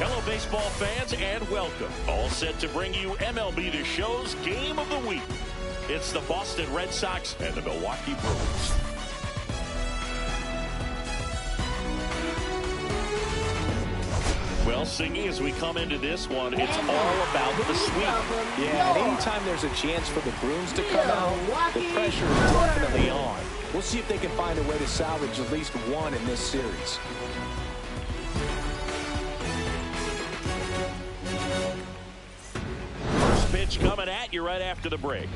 Hello, baseball fans, and welcome. All set to bring you MLB The Show's Game of the Week. It's the Boston Red Sox and the Milwaukee Brewers. Well, Singy, as we come into this one, it's all about the sweep. Yeah, and anytime there's a chance for the Bruins to come out, the pressure is definitely on. We'll see if they can find a way to salvage at least one in this series. First pitch coming at you right after the break.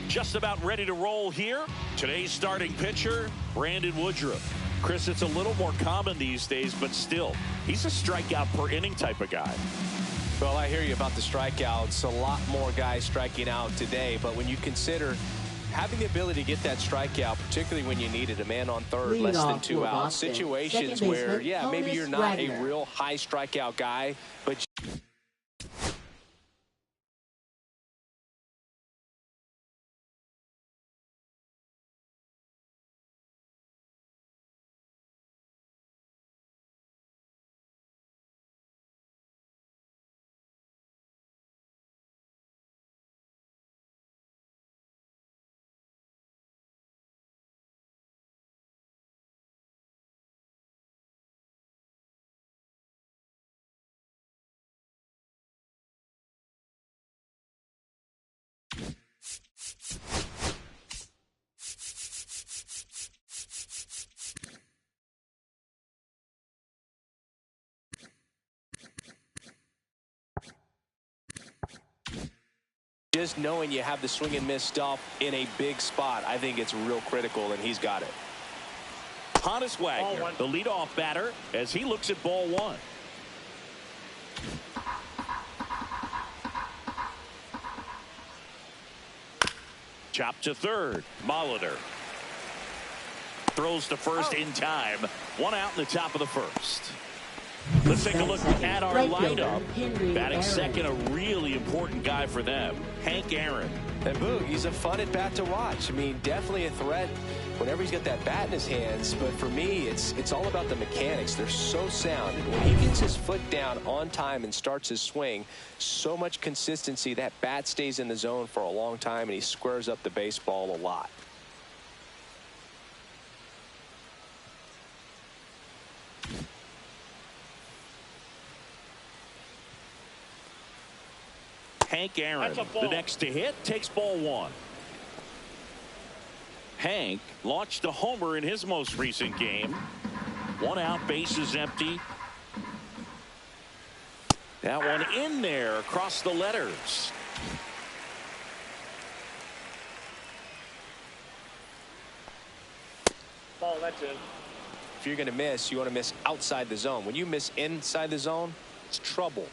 Just about ready to roll here. Today's starting pitcher, Brandon Woodruff. Chris, it's a little more common these days, but still, he's a strikeout per inning type of guy. Well, I hear you about the strikeouts. A lot more guys striking out today, but when you consider having the ability to get that strikeout, particularly when you needed a man on third, less than 2 outs, situations where, yeah, maybe you're not a real high strikeout guy, but just knowing you have the swing and miss stuff in a big spot, I think it's real critical, and he's got it. Honus Wagner, the leadoff batter, as he looks at ball one. Chop to third. Molitor throws to first in time. 1 out in the top of the first. Let's take a look at our lineup. Batting second, a really important guy for them, Hank Aaron. And Boog, he's a fun at bat to watch. I mean, definitely a threat whenever he's got that bat in his hands. But for me, it's all about the mechanics. They're so sound. And when he gets his foot down on time and starts his swing, so much consistency, that bat stays in the zone for a long time, and he squares up the baseball a lot. Hank Aaron, the next to hit, takes ball one. Hank launched a homer in his most recent game. 1 out, bases empty. That one in there across the letters. Ball, that's it. If you're going to miss, you want to miss outside the zone. When you miss inside the zone, it's trouble.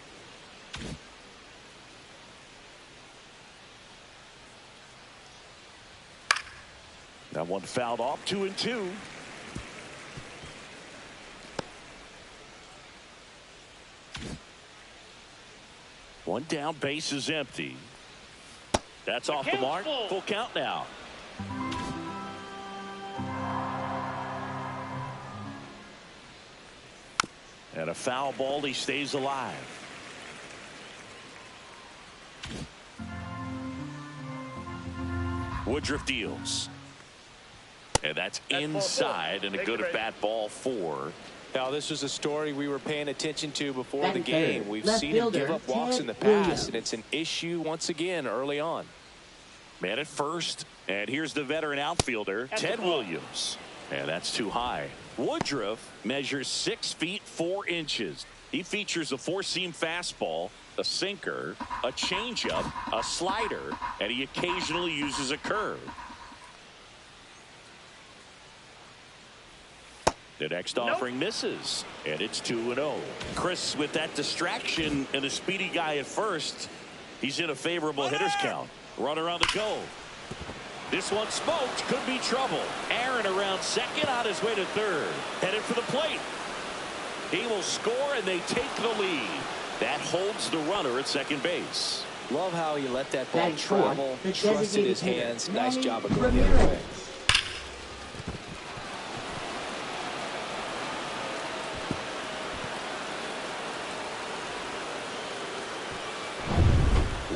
That one fouled off, 2-2. One down, base is empty. That's off the mark. Full count now. And a foul ball, he stays alive. Woodruff deals. And that's inside, and a good at bat ball 4. Now, this was a story we were paying attention to before the game. We've seen him give up walks in the past, and it's an issue once again early on. Man at first, and here's the veteran outfielder, Ted Williams. And that's too high. Woodruff measures 6 feet 4 inches. He features a 4-seam fastball, a sinker, a changeup, a slider, and he occasionally uses a curve. The next offering misses, and it's 2-0. Chris, with that distraction and a speedy guy at first, he's in a favorable hitter's count. Runner on the go. This one smoked. Could be trouble. Aaron around second, on his way to third. Headed for the plate. He will score, and they take the lead. That holds the runner at second base. Love how he let that ball travel, trusted his hands. Nice job of going the other way.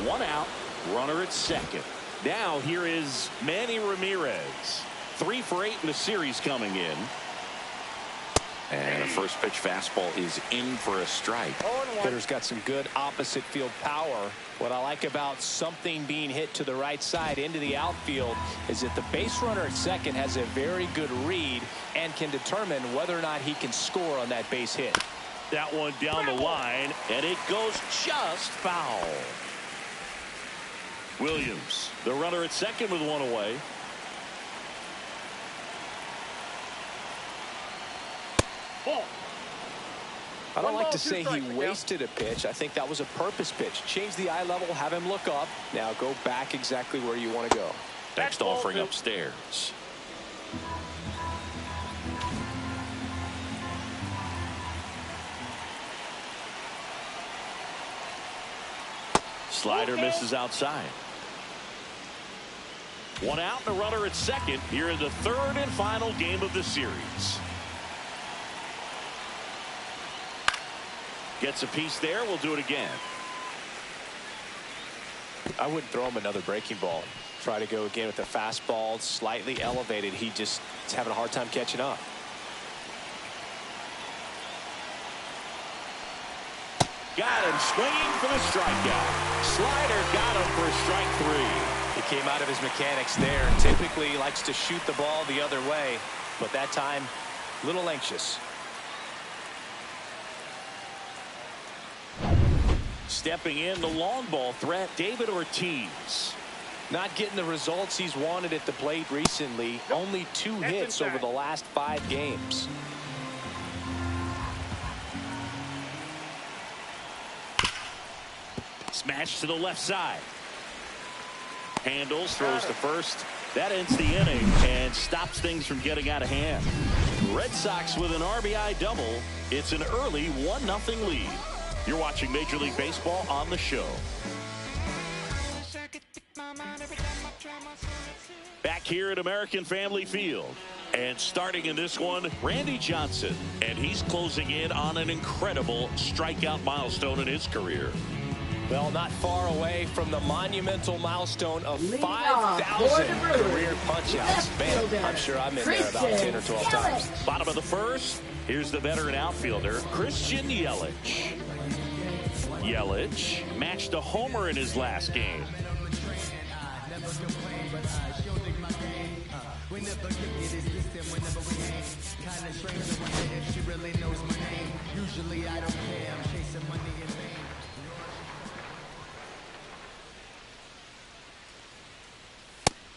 One out, runner at second. Now here is Manny Ramirez. 3 for 8 in the series coming in. And a first pitch fastball is in for a strike. Hitter's got some good opposite field power. What I like about something being hit to the right side into the outfield is that the base runner at second has a very good read and can determine whether or not he can score on that base hit. That one down the line, and it goes just foul. Williams, the runner at second with 1 away. I don't like to say he wasted a pitch. I think that was a purpose pitch. Change the eye level, have him look up. Now go back exactly where you want to go. Next offering upstairs. Slider misses outside. 1 out and a runner at second here in the 3rd and final game of the series. Gets a piece there. We'll do it again. I wouldn't throw him another breaking ball. Try to go again with the fastball slightly elevated. He just is having a hard time catching up. Got him swinging for the strikeout. Slider got him for strike 3. He came out of his mechanics there. Typically he likes to shoot the ball the other way, but that time a little anxious. Stepping in, the long ball threat, David Ortiz. Not getting the results he's wanted at the plate recently. Only 2 hits over the last 5 games. Smash to the left side. Handles, throws to first. That ends the inning and stops things from getting out of hand. Red Sox with an RBI double. It's an early 1-0 lead. You're watching Major League Baseball on the show. Back here at American Family Field. And starting in this one, Randy Johnson. And he's closing in on an incredible strikeout milestone in his career. Well, not far away from the monumental milestone of 5,000 career punch-outs. Man, I'm sure I'm in there about 10 or 12 times. Bottom of the first, here's the veteran outfielder, Christian Yelich. Yelich matched a homer in his last game.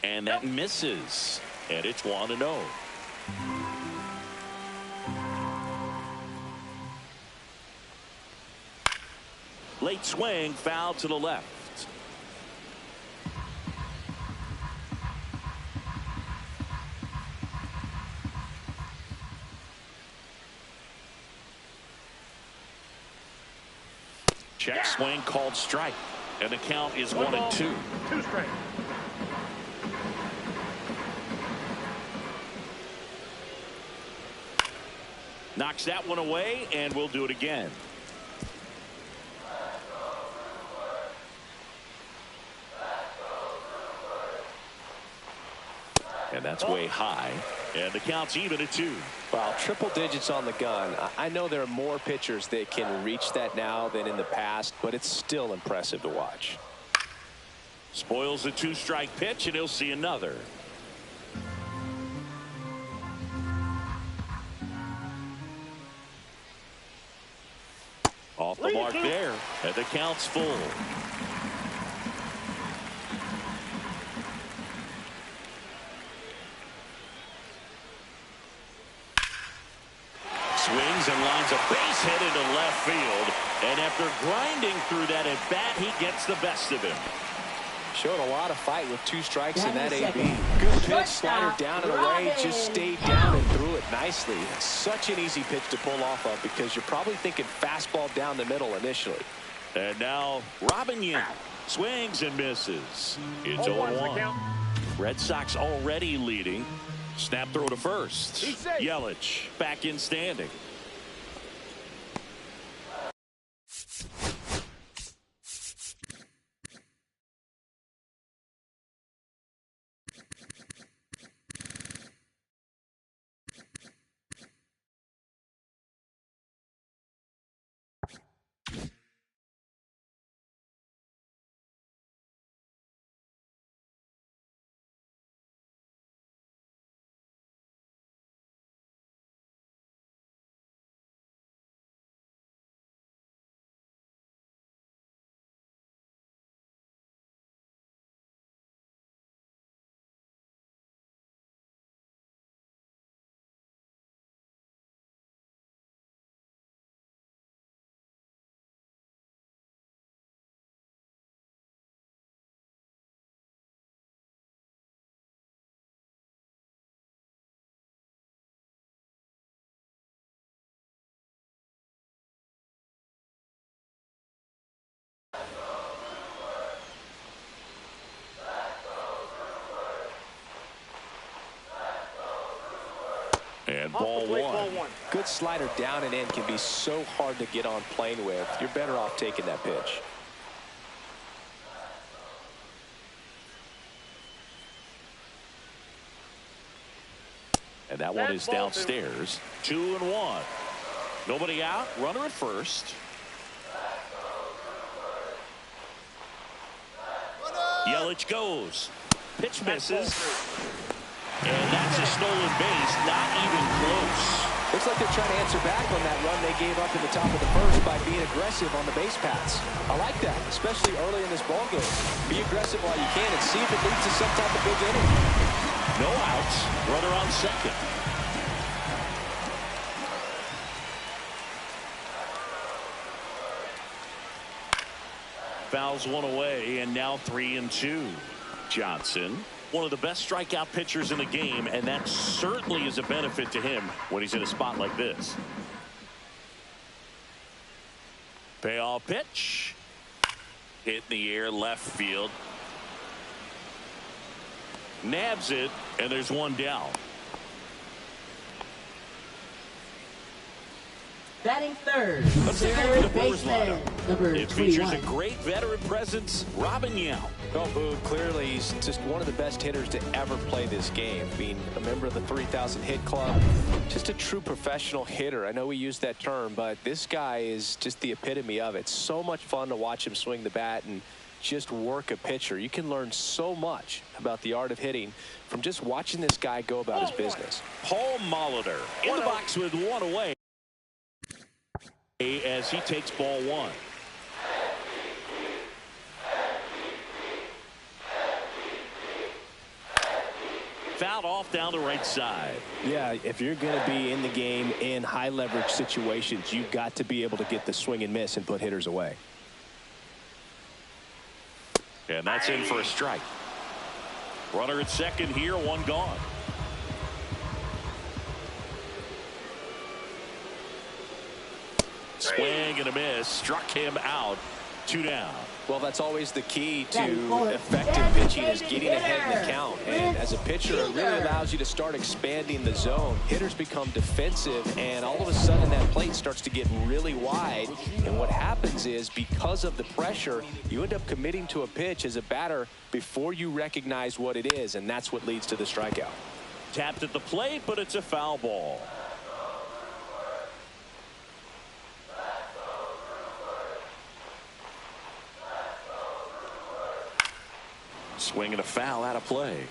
And that misses, and it's 1-0. Late swing, foul to the left. Check swing called strike, and the count is 1-2. 2 strikes. Knocks that one away, and we'll do it again. And that's way high. And the count's even at 2. Well, triple digits on the gun. I know there are more pitchers that can reach that now than in the past, but it's still impressive to watch. Spoils the 2-strike pitch, and he'll see another. Off the mark there, and the count's full. Swings and lines a base hit into left field. And after grinding through that at bat, he gets the best of him. Showed a lot of fight with 2 strikes in that AB. Good pitch, slider down and away, just stayed down and threw it nicely. Such an easy pitch to pull off of because you're probably thinking fastball down the middle initially. And now Robin Yount swings and misses. It's 0-1. Red Sox already leading. Snap throw to first. Yelich back in standing. And ball one. Good slider down and in can be so hard to get on plane with. You're better off taking that pitch. And that one is downstairs. 2-1. Nobody out. Runner at first. Yelich goes. Pitch misses. And that's a stolen base. Not even close. Looks like they're trying to answer back on that run they gave up in the top of the first by being aggressive on the base paths. I like that, especially early in this ball game. Be aggressive while you can and see if it leads to some type of big inning. No outs. Runner on second. Fouls one away, and now 3-2. Johnson, one of the best strikeout pitchers in the game, and that certainly is a benefit to him when he's in a spot like this. Payoff pitch. Hit in the air, left field. Nabs it, and there's one down. Batting third, Let's take a look at the Brewers baseman, lineup. number It features 21. a great veteran presence, Robin Yount. Well, Boog, clearly he's just one of the best hitters to ever play this game. Being a member of the 3,000 hit club, just a true professional hitter. I know we use that term, but this guy is just the epitome of it. So much fun to watch him swing the bat and just work a pitcher. You can learn so much about the art of hitting from just watching this guy go about his business. Paul Molitor in the box with one away as he takes ball one. Fouled off down the right side. Yeah, if you're going to be in the game in high leverage situations, you've got to be able to get the swing and miss and put hitters away. And that's in for a strike. Runner at second here, one gone. Swing and a miss, struck him out. 2 down. Well, that's always the key to effective pitching, is getting ahead in the count. And as a pitcher, it really allows you to start expanding the zone. Hitters become defensive, and all of a sudden that plate starts to get really wide. And what happens is, because of the pressure, you end up committing to a pitch as a batter before you recognize what it is, and that's what leads to the strikeout. Tapped at the plate, but it's a foul ball. Swing and a foul out of play.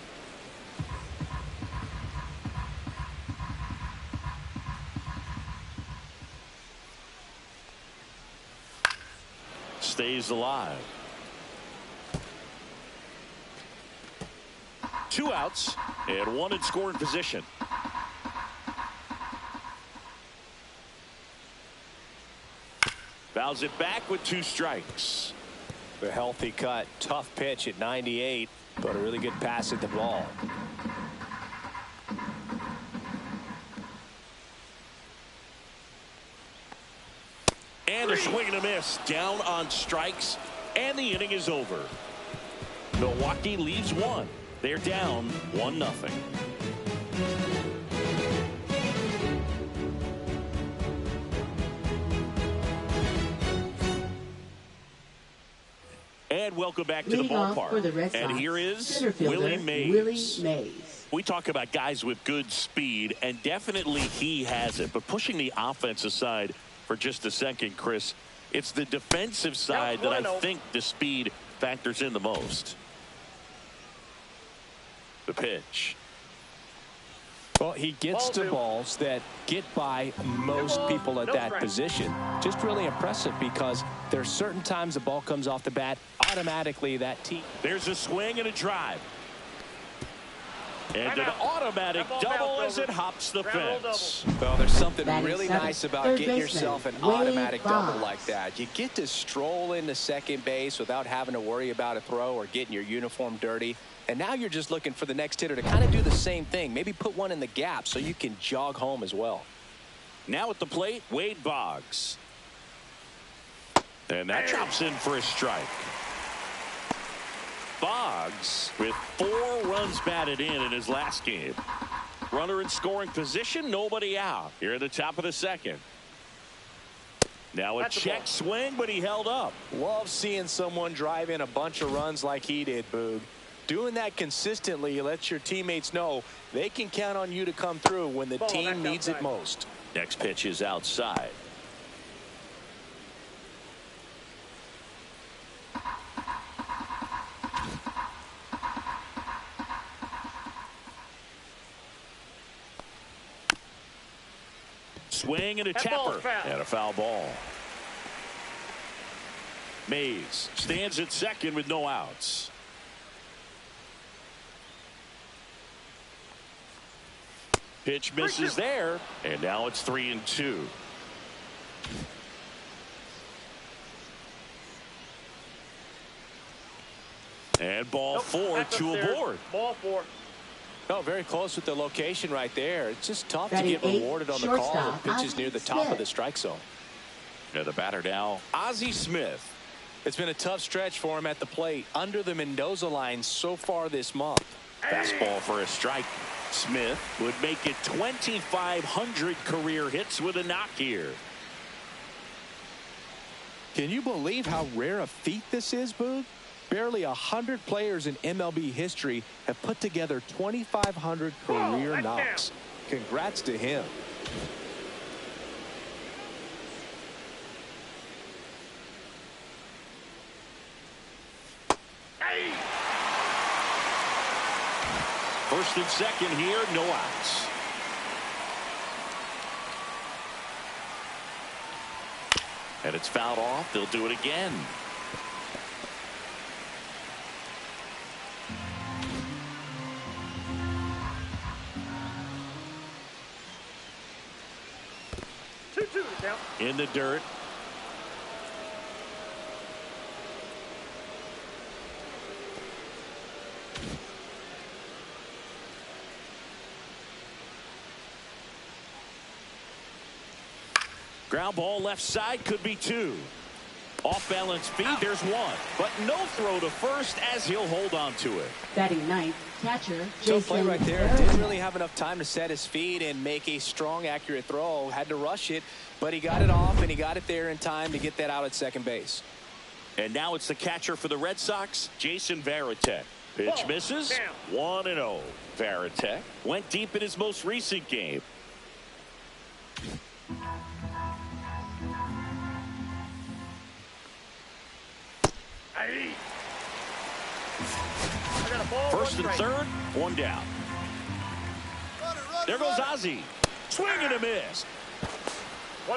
Stays alive. 2 outs and 1 in scoring position. Fouls it back with 2 strikes. A healthy cut, tough pitch at 98, but a really good pass at the ball. And a swing and a miss, down on strikes, and the inning is over. Milwaukee leaves 1. They're down 1-0. And welcome back to the ballpark. For the Red Sox, and here is Willie Mays. We talk about guys with good speed, and definitely he has it. But pushing the offense aside for just a second, Chris, it's the defensive side that I think the speed factors in the most. The pitch. Well, he gets to balls that get by most people at that position. Just really impressive, because there's certain times the ball comes off the bat, automatically that team. There's a swing and a drive. And an automatic double as it hops the fence. Well, there's something really nice about getting yourself an automatic double like that. You get to stroll into second base without having to worry about a throw or getting your uniform dirty. And now you're just looking for the next hitter to kind of do the same thing. Maybe put one in the gap so you can jog home as well. Now at the plate, Wade Boggs. And that drops in for a strike. Boggs with 4 runs batted in his last game. Runner in scoring position, nobody out. Here at the top of the second. Now a check swing, but he held up. Love seeing someone drive in a bunch of runs like he did, Boog. Doing that consistently lets your teammates know they can count on you to come through when the team needs it most. Next pitch is outside. Swing and a tapper and a foul ball. Mays stands at second with no outs. Pitch misses there, and now it's 3-2. And ball 4, 2 aboard. Ball 4. Oh, very close with the location right there. It's just tough to get rewarded on the call that pitches near the top of the strike zone. And the batter now, Ozzie Smith. It's been a tough stretch for him at the plate, under the Mendoza line so far this month. Fastball for a strike. Smith would make it 2,500 career hits with a knock here. Can you believe how rare a feat this is, Boog? Barely 100 players in MLB history have put together 2,500 career knocks. Congrats to him. First and second here, no outs. And it's fouled off. They'll do it again. In the dirt. Ground ball left side, could be 2. Off-balance feed, there's one. But no throw to first as he'll hold on to it. Batting ninth, catcher, So play Jason right there. Verita. Didn't really have enough time to set his feet and make a strong, accurate throw. Had to rush it, but he got it off, and he got it there in time to get that out at second base. And now it's the catcher for the Red Sox, Jason Verita. Pitch misses. 1-0. Verita went deep in his most recent game. First and third, one down. There goes Ozzie. Swing and a miss.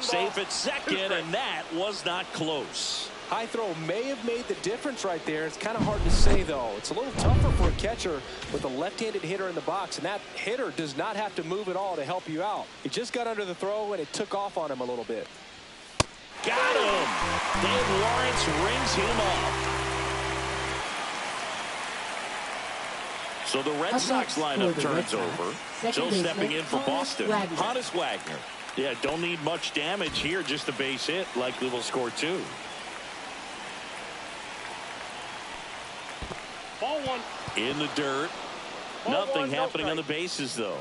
Safe at second, and that was not close. High throw may have made the difference right there. It's kind of hard to say, though. It's a little tougher for a catcher with a left-handed hitter in the box, and that hitter does not have to move at all to help you out. He just got under the throw, and it took off on him a little bit. Got him. Dave Lawrence rings him up. So the Red Sox lineup turns over. Still stepping in for Boston, Honus Wagner. Yeah, don't need much damage here, just a base hit. Likely will score 2. Ball one. In the dirt. Nothing happening on the bases, though.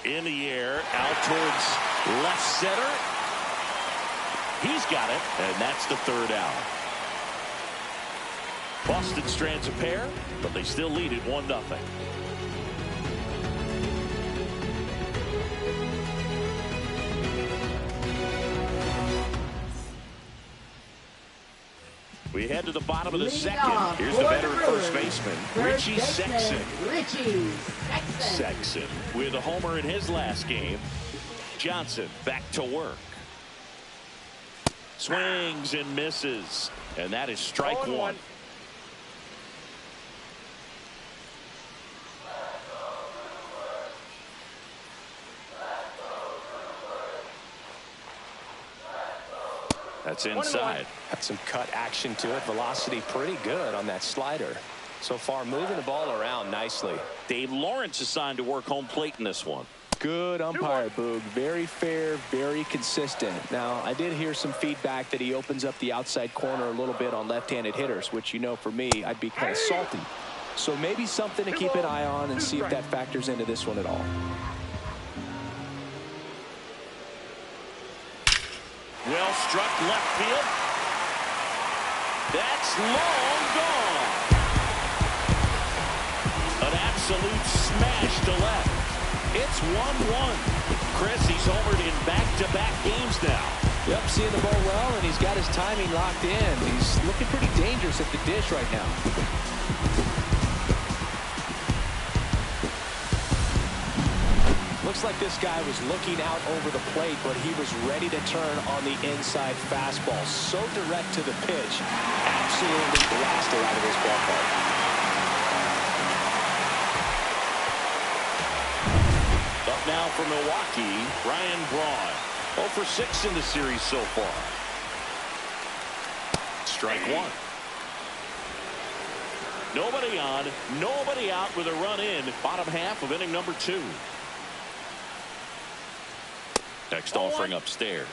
In the air, out towards left center. He's got it, and that's the third out. Boston strands a pair, but they still lead it 1-0. We head to the bottom of the second. Here's the veteran first baseman, Richie Sexson. Sexson with a homer in his last game. Johnson back to work. Swings and misses. And that is strike one. That's inside. Had some cut action to it. Velocity pretty good on that slider. So far moving the ball around nicely. Dave Lawrence assigned to work home plate in this one. Good umpire, Boog. Very fair, very consistent. Now, I did hear some feedback that he opens up the outside corner a little bit on left-handed hitters, which, you know, for me, I'd be kind of salty. So maybe something to keep an eye on and see if that factors into this one at all. Well struck left field. That's long gone. An absolute smash to left. It's 1-1. Chris, he's homered in back-to-back games now. Yep, seeing the ball well, and he's got his timing locked in. He's looking pretty dangerous at the dish right now. Looks like this guy was looking out over the plate, but he was ready to turn on the inside fastball. So direct to the pitch. Absolutely blasted out of his ballpark. Up now for Milwaukee, Ryan Braun. 0 for 6 in the series so far. Strike one. Nobody on, nobody out with a run in. Bottom half of inning number 2. Next offering upstairs.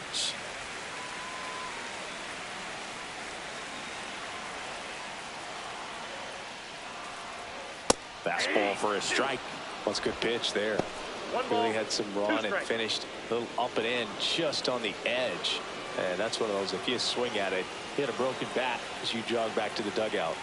Fastball for a strike. That's a good pitch there. Really had some run and finished a little up and in just on the edge. And that's one of those, if you swing at it, hit a broken bat as you jog back to the dugout.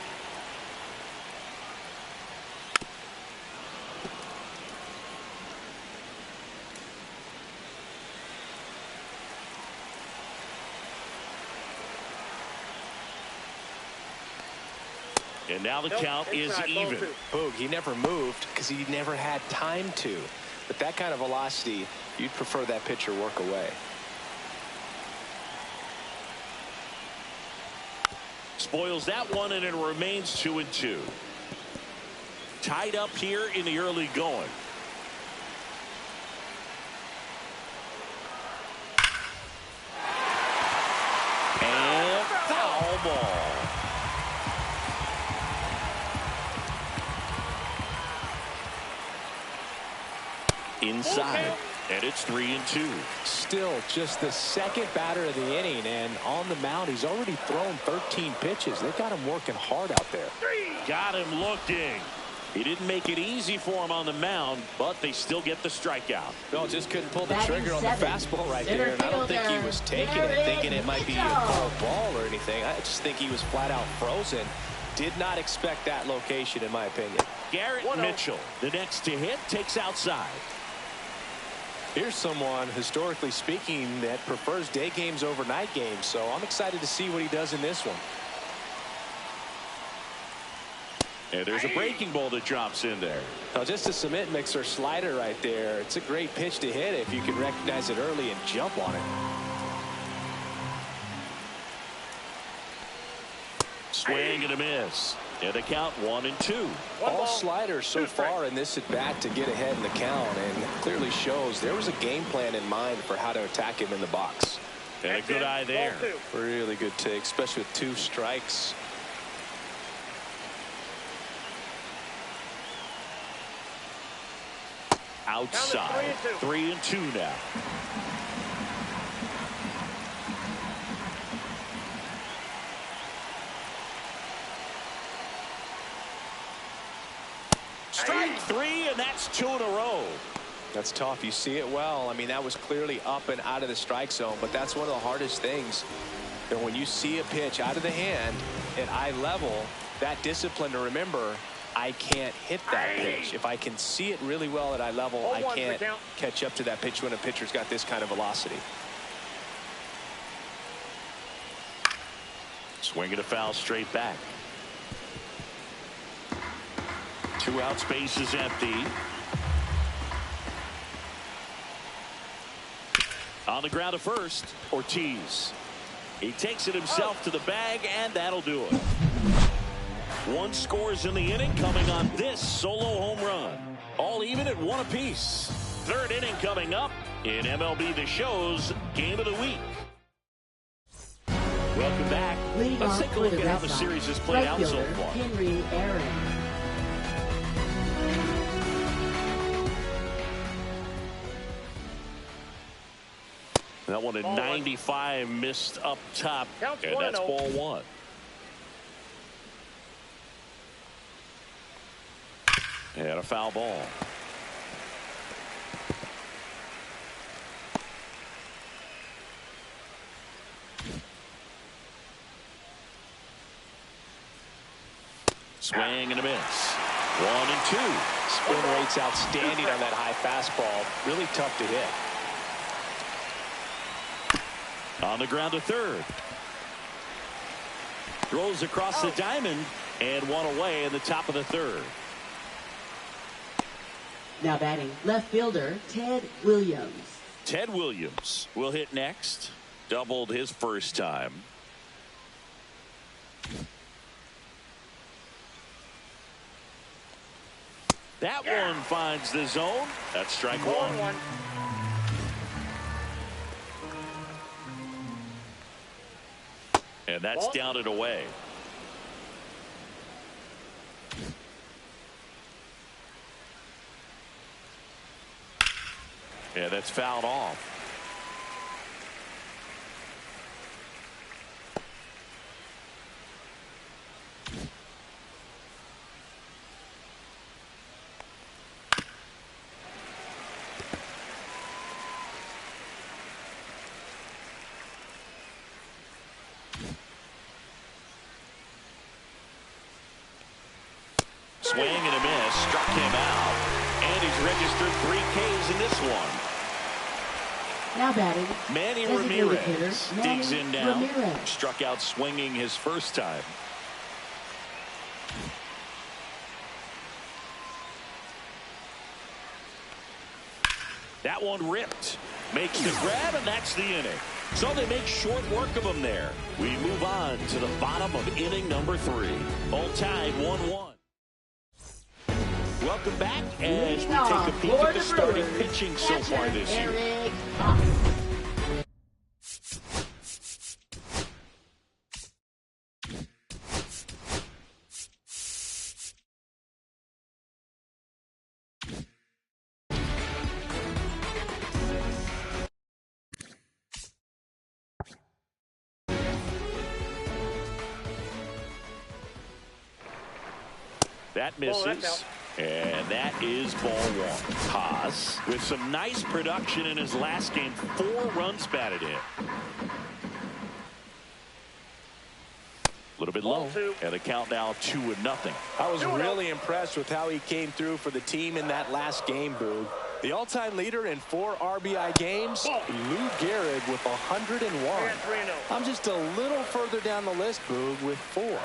And now the count is even. Boog, he never moved because he never had time to. But that kind of velocity, you'd prefer that pitcher work away. Spoils that one, and it remains 2-2. Tied up here in the early going. And foul ball. inside. And it's 3-2. Still just the second batter of the inning, and on the mound he's already thrown 13 pitches. They've got him working hard out there. Got him looking. He didn't make it easy for him on the mound, but they still get the strikeout. No, just couldn't pull the trigger on the fastball right there, and I don't think he was taking it thinking it might be a foul ball or anything. I just think he was flat out frozen. Did not expect that location, in my opinion. Garrett Mitchell, the next to hit, takes outside. Here's someone, historically speaking, that prefers day games over night games, so I'm excited to see what he does in this one. And there's a breaking ball that drops in there. Now, just a cement mixer slider right there. It's a great pitch to hit if you can recognize it early and jump on it. Swing and a miss. And the count 1-2. All sliders so far in this at bat to get ahead in the count, and clearly shows there was a game plan in mind for how to attack him in the box. And a good eye there. Really good take, especially with 2 strikes. Outside. 3-2 now. Strike 3, and that's 2 in a row. That's tough. You see it well. I mean, that was clearly up and out of the strike zone, but that's one of the hardest things. And when you see a pitch out of the hand at eye level, that discipline to remember, I can't hit that pitch. If I can see it really well at eye level, I can't catch up to that pitch when a pitcher's got this kind of velocity. Swinging a foul straight back. 2 outs, base is empty. On the ground to first, Ortiz. He takes it himself to the bag, and that'll do it. 1 scores in the inning, coming on this solo home run. All even at 1 apiece. 3rd inning coming up in MLB The Show's Game of the Week. Welcome back. Let's take a look at how the series has played out so far. Henry Aaron. That one at 95 missed up top, and that's ball 1. And a foul ball. Swing and a miss. 1-2. Spin rate's outstanding on that high fastball. Really tough to hit. On the ground to third. Throws across the diamond, and 1 away in the top of the 3rd. Now batting left fielder Ted Williams. Ted Williams will hit next. Doubled his first time. That one finds the zone. That's strike 1. And that's down and away. Yeah, that's fouled off. Swing and a miss, struck him out, and he's registered 3 Ks in this one. Now batting Manny Ramirez digs in now. Struck out swinging his first time. That one ripped. Makes the grab, and that's the inning. So they make short work of him there. We move on to the bottom of inning number 3. All tied 1-1. Welcome back as we take a peek at the starting pitching so far this year. That misses. And that is ball one. Haas with some nice production in his last game. 4 runs batted in. A little bit low. And the count now 2-0. I was really impressed with how he came through for the team in that last game, Boog. The all-time leader in 4 RBI games, Lou Gehrig with 101. I'm just a little further down the list, Boog, with 4.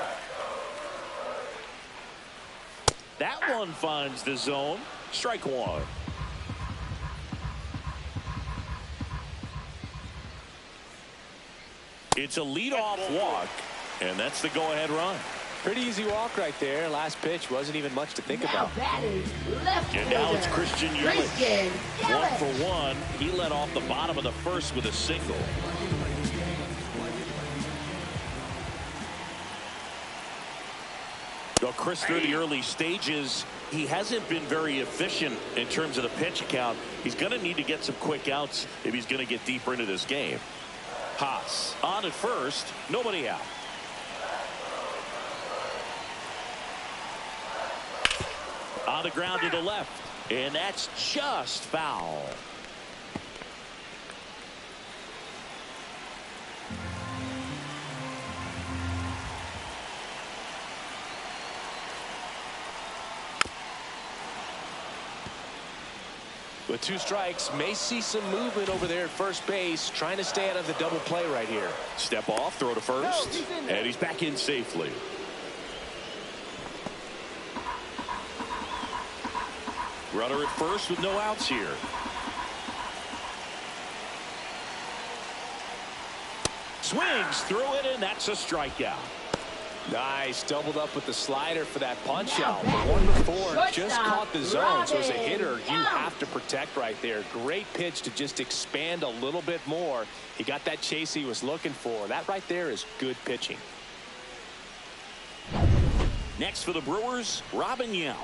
That one finds the zone. Strike one. It's a leadoff walk, and that's the go-ahead run. Pretty easy walk right there. Last pitch wasn't even much to think about. That is left and now it's Christian Yelich. 1 for 1. He led off the bottom of the first with a single. Well, Chris, through the early stages, he hasn't been very efficient in terms of the pitch count. He's going to need to get some quick outs if he's going to get deeper into this game. Haas on at first, nobody out. On the ground to the left, and that's just foul. With 2 strikes, may see some movement over there at first base, trying to stay out of the double play right here. Step off, throw to first, and he's back in safely. Runner at first with no outs here. Swings through it, and that's a strikeout. Nice, doubled up with the slider for that punch out. The one before just caught the zone, so as a hitter, you have to protect right there. Great pitch to just expand a little bit more. He got that chase he was looking for. That right there is good pitching. Next for the Brewers, Robin Yount.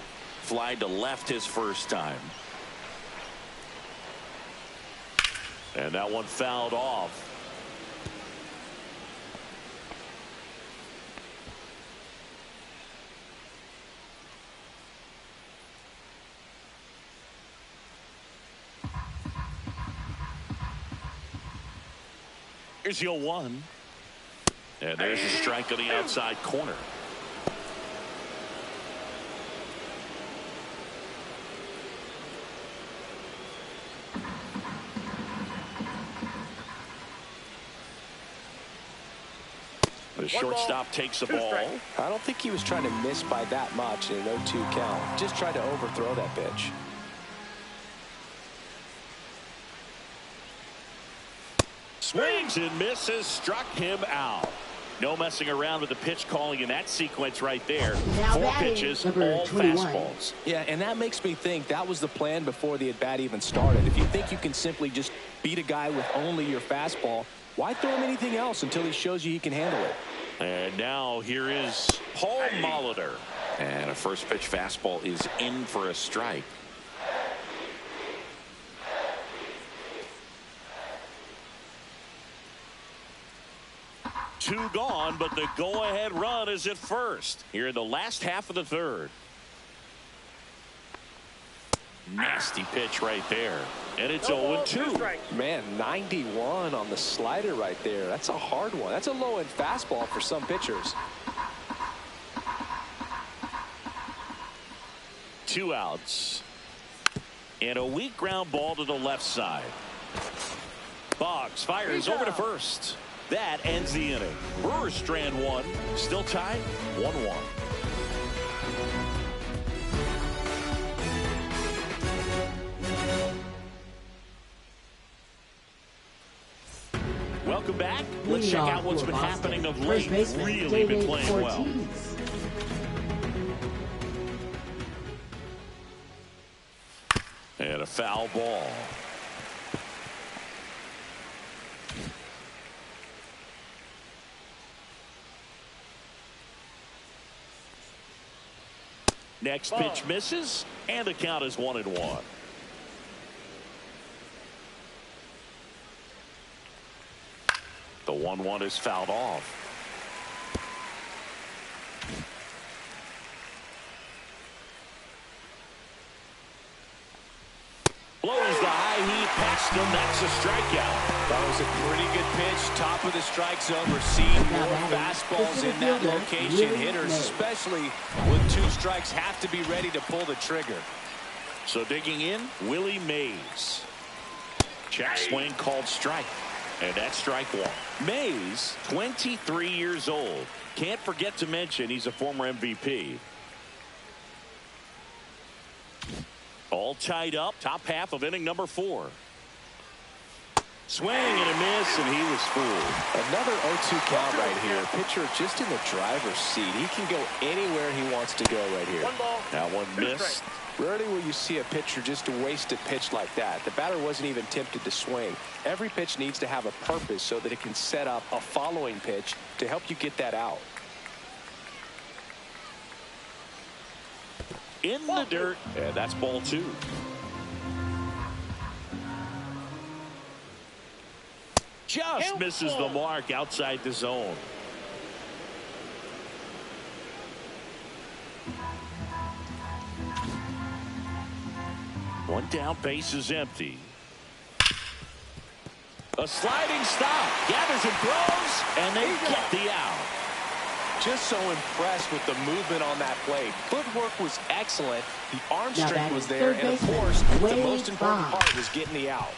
Flied to left his first time. And that one fouled off. Here's the 0-1. And there's a strike on the outside corner. The shortstop takes the ball. I don't think he was trying to miss by that much in an 0-2 count. Just tried to overthrow that pitch. Swings and misses, struck him out. No messing around with the pitch calling in that sequence right there. 4 pitches, all fastballs. Yeah, and that makes me think that was the plan before the at-bat even started. If you think you can simply just beat a guy with only your fastball, why throw him anything else until he shows you he can handle it? And now here is Paul Molitor. And a first pitch fastball is in for a strike. Two gone, but the go-ahead run is at first here in the last half of the third. Nasty pitch right there, and it's 0-2. Man, 91 on the slider right there. That's a hard one. That's a low-end fastball for some pitchers. 2 outs, and a weak ground ball to the left side. Boggs fires over to first. That ends the inning. Brewers strand 1, still tied 1-1. Welcome back. Let's check out what's been happening of late. Really been playing well. And a foul ball. Next pitch misses, and the count is 1-1. The 1-1 is fouled off. Blows the high heat past him. That's a strikeout. That was a pretty good pitch. Top of the strike zone. We're seeing more fastballs in that location. Hitters, especially with 2 strikes, have to be ready to pull the trigger. So digging in, Willie Mays. Check swing called strike. And that's strike 1. Mays, 23 years old. Can't forget to mention he's a former MVP. All tied up. Top half of inning number 4. Swing and a miss, and he was fooled. Another 0-2 count right here. Pitcher just in the driver's seat. He can go anywhere he wants to go right here. That one missed. Rarely will you see a pitcher just waste a pitch like that. The batter wasn't even tempted to swing. Every pitch needs to have a purpose so that it can set up a following pitch to help you get that out. In the dirt, and that's ball 2. Just misses the mark outside the zone. One down, base is empty. A sliding stop, gathers and throws, and they get the out. Just so impressed with the movement on that play. Footwork was excellent. The arm strength was there, and of course, the most important part was getting the out.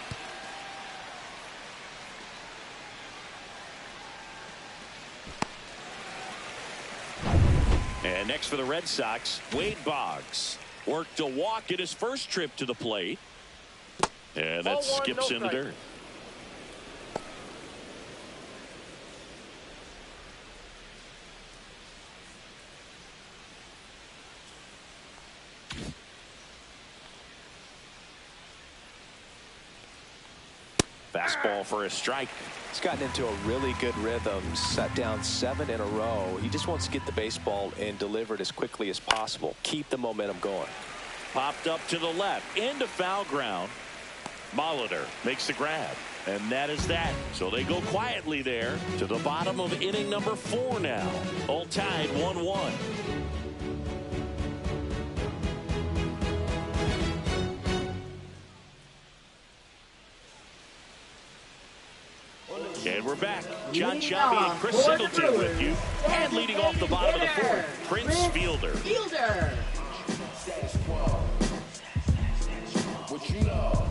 And next for the Red Sox, Wade Boggs. Worked a walk at his first trip to the plate. And that skips in the dirt. Fastball for a strike. He's gotten into a really good rhythm, set down 7 in a row. He just wants to get the baseball and deliver it as quickly as possible. Keep the momentum going. Popped up to the left, into foul ground. Molitor makes the grab, and that is that. So they go quietly there to the bottom of inning number 4 now. All tied 1-1. And we're back. John Choppy and Chris Singleton with you. And leading off the bottom of the 4th, Prince Fielder. What you know?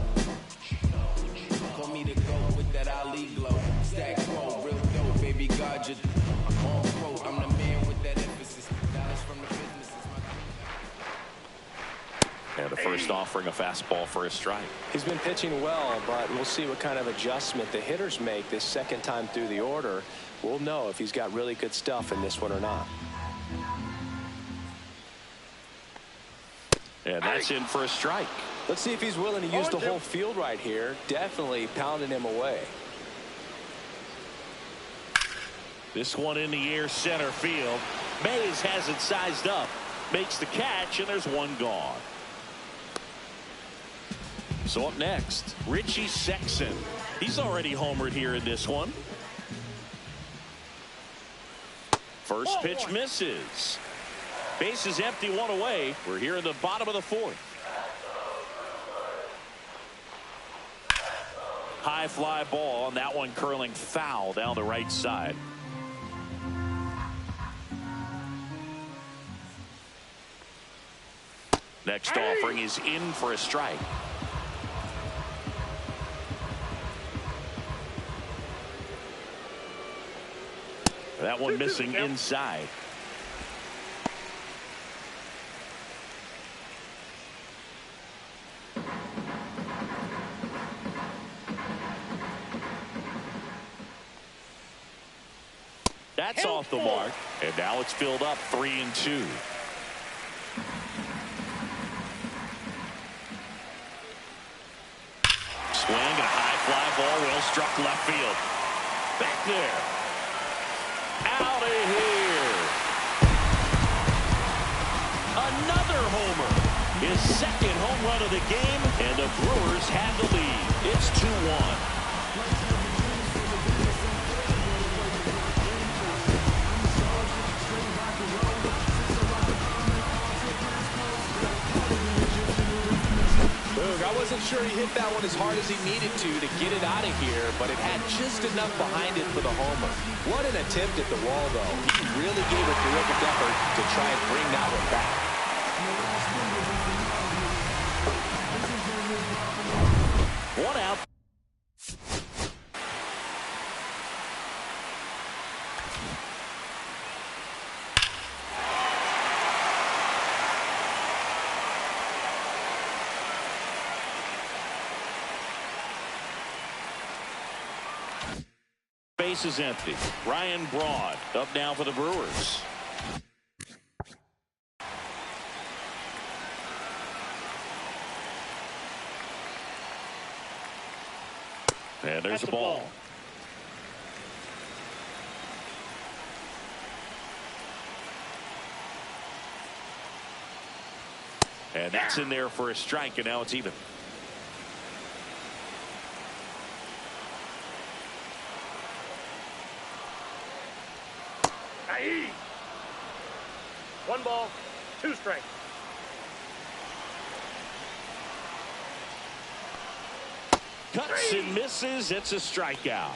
Call me the GOAT with that Ali glow. Stack quo, real dope, baby God, just on quote. I'm the man with that emphasis. Dollars from the business. And the first offering a fastball for a strike. He's been pitching well, but we'll see what kind of adjustment the hitters make this second time through the order. We'll know if he's got really good stuff in this one or not. And that's in for a strike. Let's see if he's willing to use the whole field right here. Definitely pounding him away. This one in the air, center field. Mays has it sized up. Makes the catch, and there's one gone. So up next, Richie Sexson. He's already homered here in this one. First pitch misses. Base is empty, 1 away. We're here in the bottom of the 4th. High fly ball, and that one curling foul down the right side. Next offering is in for a strike. That one missing inside. That's off the mark, and now it's filled up 3-2. Swing and a high fly ball, well struck left field. Back there. Out of here. Another homer. His second home run of the game, and the Brewers have the lead. It's 2-1. I wasn't sure he hit that one as hard as he needed to get it out of here, but it had just enough behind it for the homer. What an attempt at the wall, though. He really gave a terrific effort to try and bring that one back. One out. Base is empty. Ryan Broad up now for the Brewers. And there's the ball. And that's in there for a strike, and now it's even. Aye. 1 ball, 2 strikes. Cuts and misses. It's a strikeout.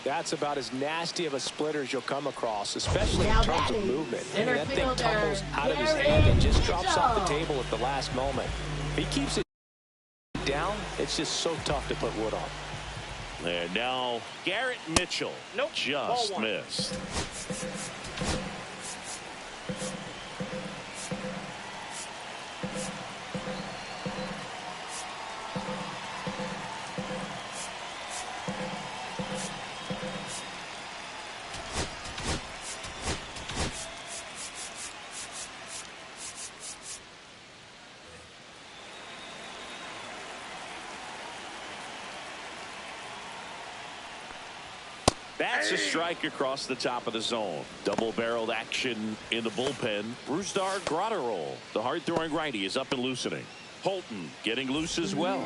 That's about as nasty of a splitter as you'll come across, especially in terms of movement. And that thing tumbles out of his hand and just drops off the table at the last moment. If he keeps it down, it's just so tough to put wood on. And now Garrett Mitchell just missed. That's a strike across the top of the zone. Double-barreled action in the bullpen. Brusdar Graterol, the hard-throwing righty, is up and loosening. Holton getting loose as well.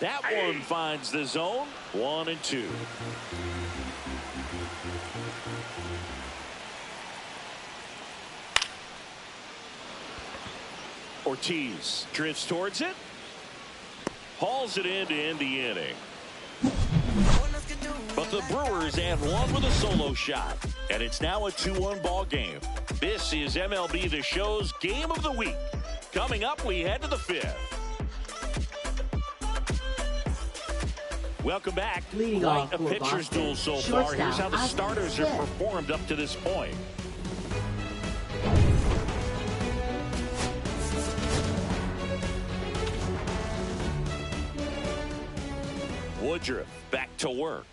That one finds the zone. 1-2. Ortiz drifts towards it. Hauls it in to end the inning. But the Brewers add one with a solo shot. And it's now a 2-1 ball game. This is MLB The Show's Game of the Week. Coming up, we head to the 5th. Welcome back. Leading Quite off a for pitcher's Boston. duel so far. Shortstop, Here's how the Oscar starters have Smith. performed up to this point. Woodruff back to work.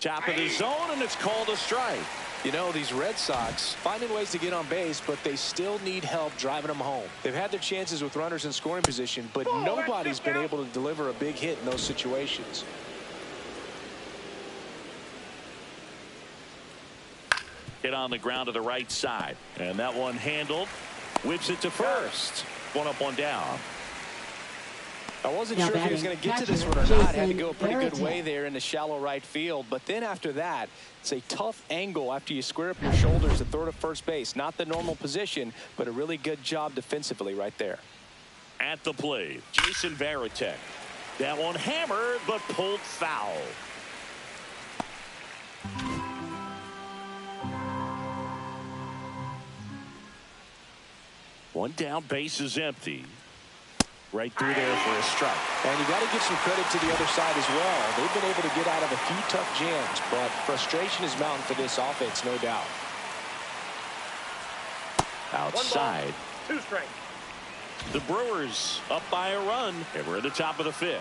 Top of the zone, and it's called a strike. You know, these Red Sox finding ways to get on base, but they still need help driving them home. They've had their chances with runners in scoring position, but nobody's been able to deliver a big hit in those situations. Hit on the ground to the right side, and that one handled. Whips it to first. 1 up, 1 down. I wasn't Now sure if he was batting going to get to this catcher, one or not. Had to Jason go a pretty good Varitek. way there in the shallow right field. But then after that, it's a tough angle after you square up your shoulders to throw to first base. Not the normal position, but a really good job defensively right there. At the plate, Jason Varitek. That one hammered, but pulled foul. One down, base is empty. Right through there for a strike. And you got to give some credit to the other side as well. They've been able to get out of a few tough jams, but frustration is mounting for this offense, no doubt. Outside. 2 strikes. The Brewers up by a run, and we're at the top of the 5th.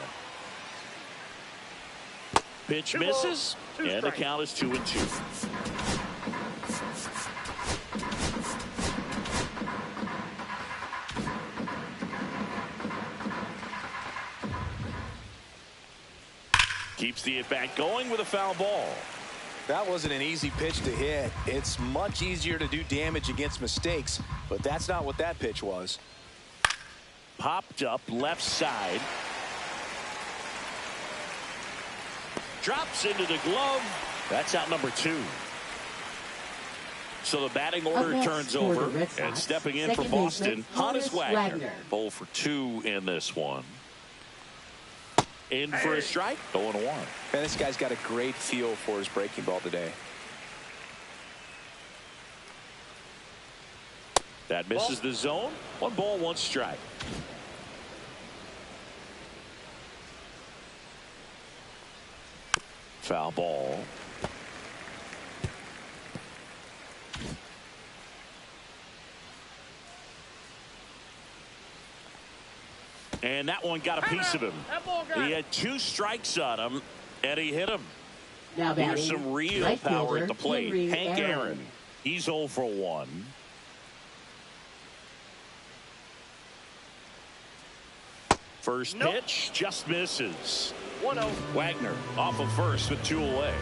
Pitch 2 misses, balls, 2 and the strikes. count is 2-2. Keeps the at-bat going with a foul ball. That wasn't an easy pitch to hit. It's much easier to do damage against mistakes, but that's not what that pitch was. Popped up left side. Drops into the glove. That's out number 2. So the batting order turns over, and stepping in for Boston, Honus Wagner. 0 for 2 in this one. In for a strike, 0-1. Man, this guy's got a great feel for his breaking ball today. That misses the zone. 1 ball, 1 strike. Foul ball. And that one got a piece of him. He had 2 strikes on him, and he hit him. Now Here's some real power at the plate. Hank Aaron. He's 0 for 1. First pitch just misses. 1-0. Wagner off of first with 2 away.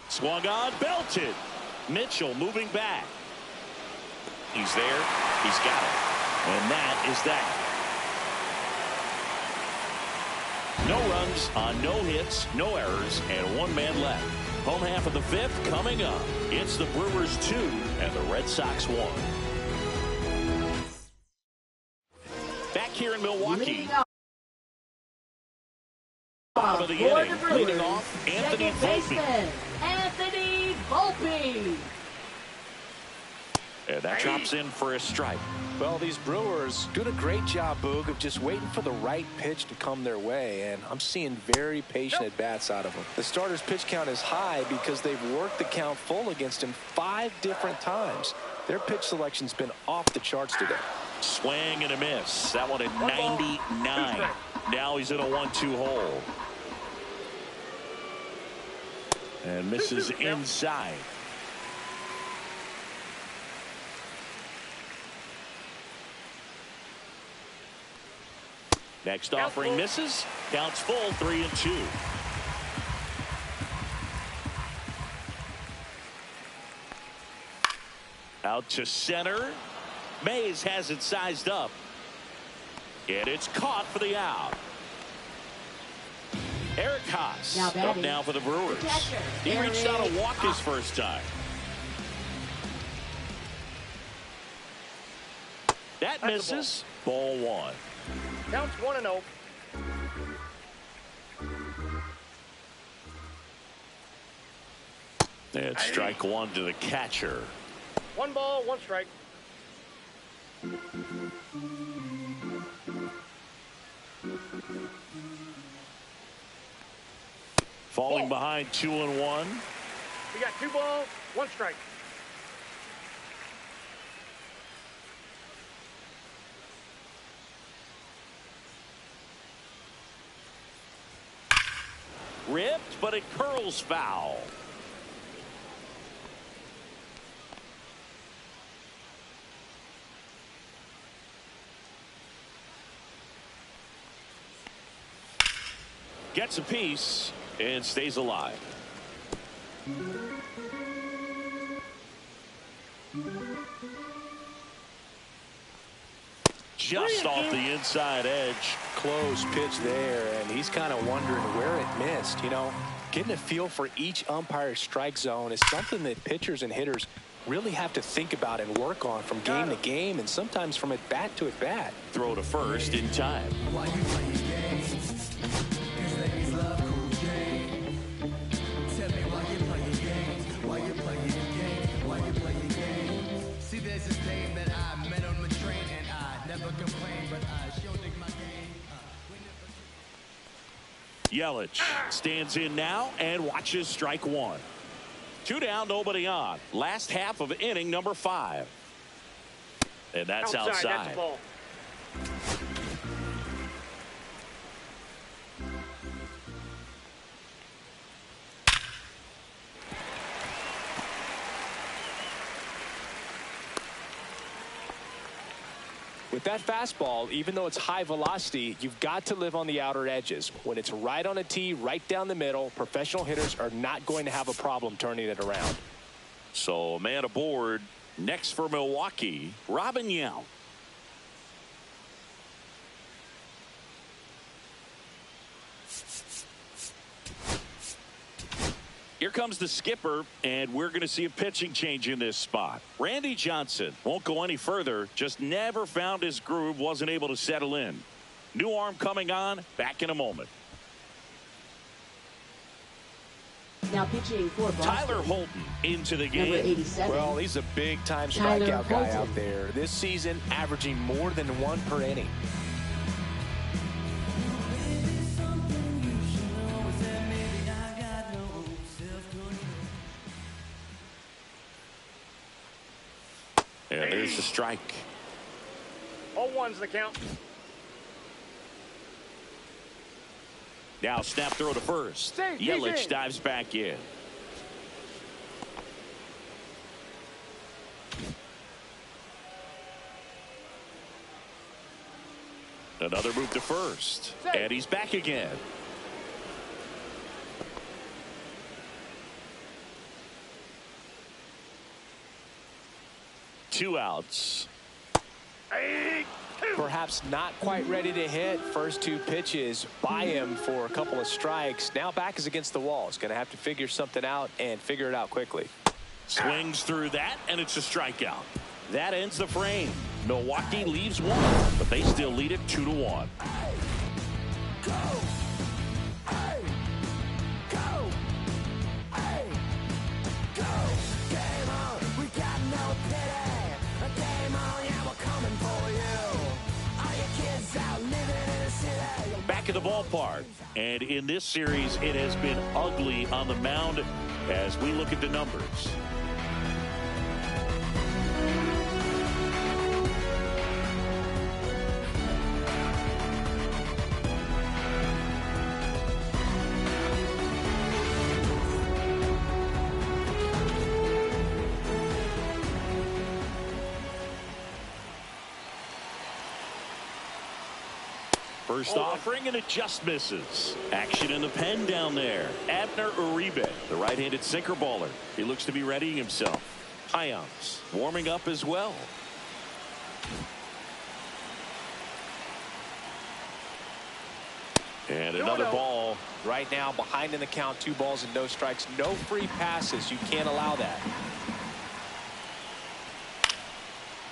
Swung on, belted. Mitchell moving back. He's there. He's got it. And that is that. No runs on no hits, no errors, and 1 man left. Home half of the 5th coming up. It's the Brewers 2 and the Red Sox 1. Back here in Milwaukee. Bottom of the inning. Leading off, Anthony Volpe. Anthony Volpe. And that drops in for a strike. Well, these Brewers doing a great job, Boog, of just waiting for the right pitch to come their way, and I'm seeing very patient at-bats out of them. The starter's pitch count is high because they've worked the count full against him 5 different times. Their pitch selection's been off the charts today. Swing and a miss. That one at 99. Now he's in a 1-2 hole. And misses inside. Next offering misses. Counts full, 3-2. Out to center. Mays has it sized up. And it's caught for the out. Eric Haas up now for the Brewers. He reached out to walk his first time. That misses. Ball 1. Counts 1-0. And strike 1 to the catcher. 1 ball, 1 strike. Falling behind 2-1. We got 2 balls, 1 strike. Ripped, but it curls foul. Gets a piece and stays alive. Just off the inside edge. Close pitch there, and he's kind of wondering where it missed. You know, getting a feel for each umpire's strike zone is something that pitchers and hitters really have to think about and work on from game to game, and sometimes from at bat to at bat. Throw to first in time. Yelich stands in now and watches strike 1. 2 down, nobody on. Last half of inning number 5. And that's outside. That's a ball. With that fastball, even though it's high velocity, you've got to live on the outer edges. When it's right on a tee, right down the middle, professional hitters are not going to have a problem turning it around. So a man aboard. Next for Milwaukee, Robin Yount. Here comes the skipper, and we're going to see a pitching change in this spot. Randy Johnson won't go any further, just never found his groove, wasn't able to settle in. New arm coming on, back in a moment. Now pitching for Boston, Tyler Holton into the game. number 87. Well, he's a big-time Tyler strikeout guy Holton. out there. This season, averaging more than 1 per inning. And there's the strike. 0-1's the count. Now snap throw to first. Save, Yelich save. dives back in. Another move to first. Save. And he's back again. Two outs. Perhaps not quite ready to hit. First 2 pitches by him for a couple of strikes. Now back is against the wall. He's going to have to figure something out and figure it out quickly. Swings through that, and it's a strikeout. That ends the frame. Milwaukee leaves 1, but they still lead it 2-1. Back at the ballpark, and in this series it has been ugly on the mound as we look at the numbers. First offering, and it just misses. Action in the pen down there. Abner Uribe, the right-handed sinker baller. He looks to be readying himself. Hyams warming up as well. And another ball. Right now, behind in the count, 2 balls and no strikes. No free passes. You can't allow that.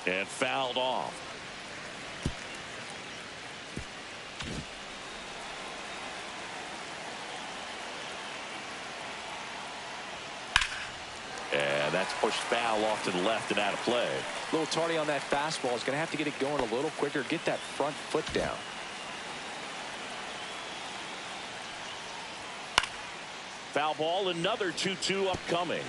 And fouled off. And that's pushed foul off to the left and out of play. A little tardy on that fastball. Is going to have to get it going a little quicker. Get that front foot down. Foul ball, another 2-2 upcoming.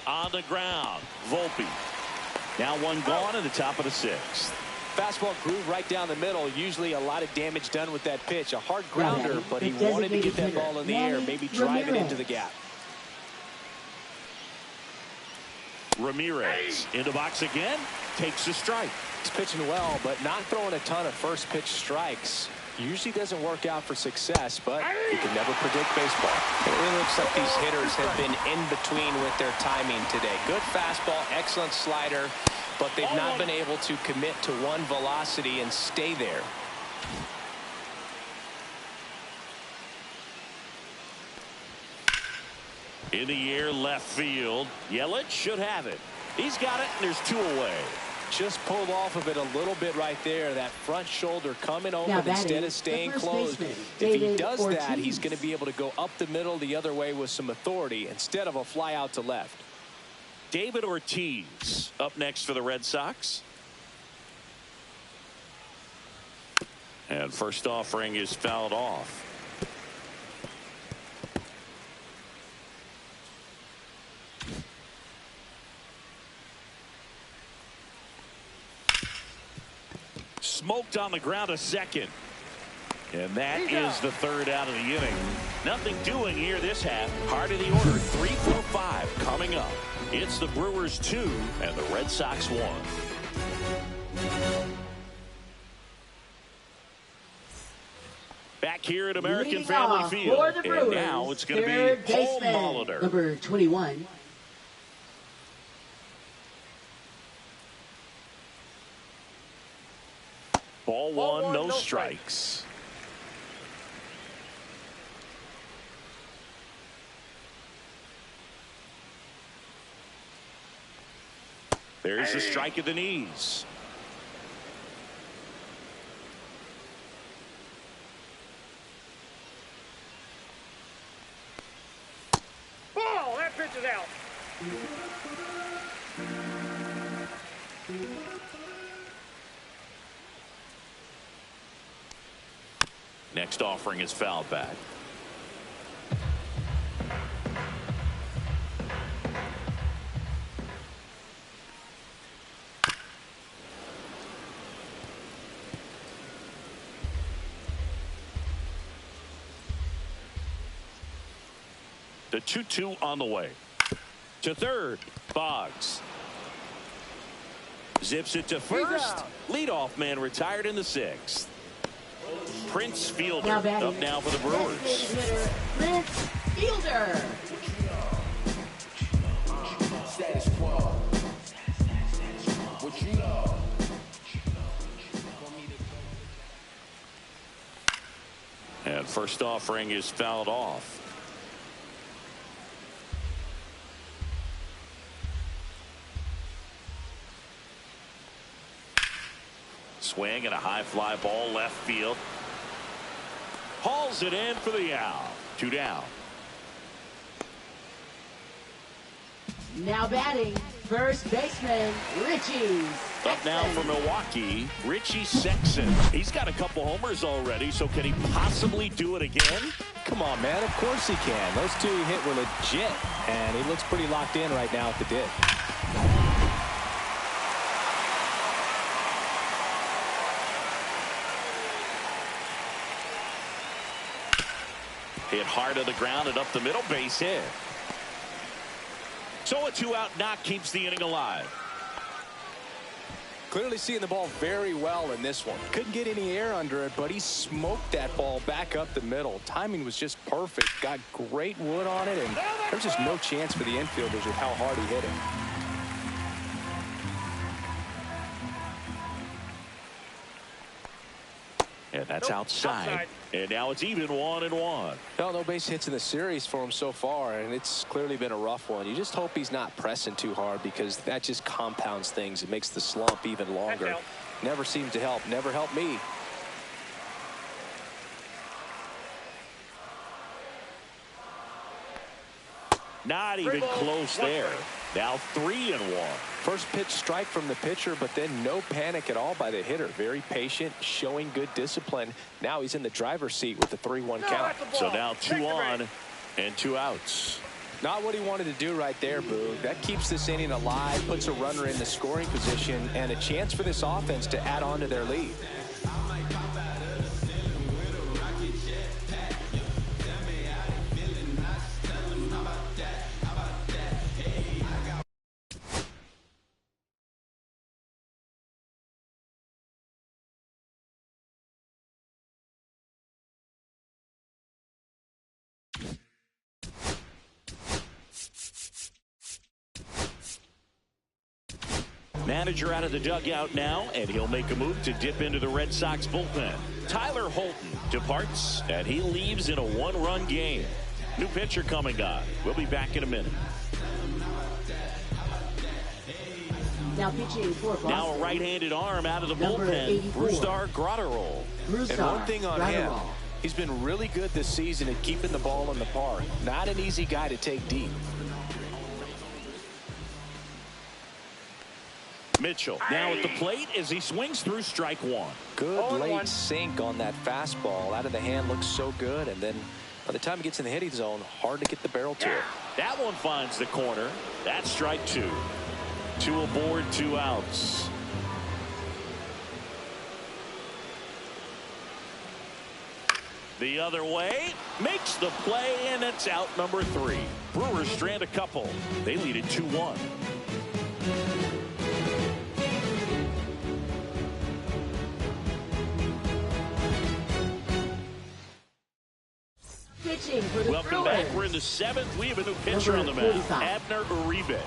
On the ground, Volpe. Now 1 gone in the top of the 6th. Fastball groove right down the middle. Usually a lot of damage done with that pitch. A hard grounder, but he wanted to get that ball in the air, maybe drive it into the gap. Ramirez in the box again, takes a strike. He's pitching well, but not throwing a ton of first pitch strikes. Usually doesn't work out for success, but you can never predict baseball. It really looks like these hitters have been in between with their timing today. Good fastball, excellent slider, but they've not been able to commit to one velocity and stay there. In the air, left field. Yelich should have it. He's got it, and there's 2 away. Just pulled off of it a little bit right there. That front shoulder coming open instead of staying closed. If he does that, he's going to be able to go up the middle the other way with some authority instead of a fly out to left. David Ortiz up next for the Red Sox. And first offering is fouled off. Smoked on the ground a second. And that is the 3rd out of the inning. Nothing doing here this half. Heart of the order, 3, 4, 5 coming up. It's the Brewers 2 and the Red Sox 1. Back here at American Leading Family off Field. for the Brewers, And now it's going to third be Paul baseman, Molitor. number 21. Ball one, no strikes. There's the strike at the knees. Ball, that pitch is out. Next offering is fouled back. The 2-2 on the way. To third, Boggs. Zips it to first. Leadoff man retired in the sixth. Prince Fielder up now for the Brewers. Prince Fielder. Status quo. What you know? And first offering is fouled off. Swing and a high fly ball left field. Hauls it in for the out. 2 down. Now batting, first baseman, Richie. Up now for Milwaukee, Richie Sexson. He's got a couple homers already, so can he possibly do it again? Come on, man. Of course he can. Those two he hit were legit, and he looks pretty locked in right now at the dip. Hit hard to the ground and up the middle, base hit. So a 2-out knock keeps the inning alive. Clearly seeing the ball very well in this one. Couldn't get any air under it, but he smoked that ball back up the middle. Timing was just perfect. Got great wood on it, and there's just no chance for the infielders with how hard he hit it. And that's outside. And now it's even 1-1. No base hits in the series for him so far, and it's clearly been a rough one. You just hope he's not pressing too hard, because that just compounds things. It makes the slump even longer. Never seems to help. Never helped me. Not even close there. Now 3-1. First pitch strike from the pitcher, but then no panic at all by the hitter. Very patient, showing good discipline. Now he's in the driver's seat with the 3-1 count. So now 2 on and 2 outs. Not what he wanted to do right there, Boog. That keeps this inning alive, puts a runner in the scoring position, and a chance for this offense to add on to their lead. Manager out of the dugout now, and he'll make a move to dip into the Red Sox bullpen. Tyler Holton departs, and he leaves in a 1-run game. New pitcher coming on. We'll be back in a minute. Now pitching for Boston. Now a right-handed arm out of the bullpen. Brusdar Graterol. And one thing on him, he's been really good this season at keeping the ball in the park. Not an easy guy to take deep. Mitchell now at the plate as he swings through strike one. Good late sink on that fastball. Out of the hand, looks so good, and then by the time he gets in the hitting zone, hard to get the barrel to it. That one finds the corner. That's strike 2. 2 aboard, 2 outs. The other way, makes the play, and it's out number 3. Brewers strand a couple. They lead it 2-1. Welcome back. We're in the 7th. We have a new pitcher on the mound, Abner Uribe.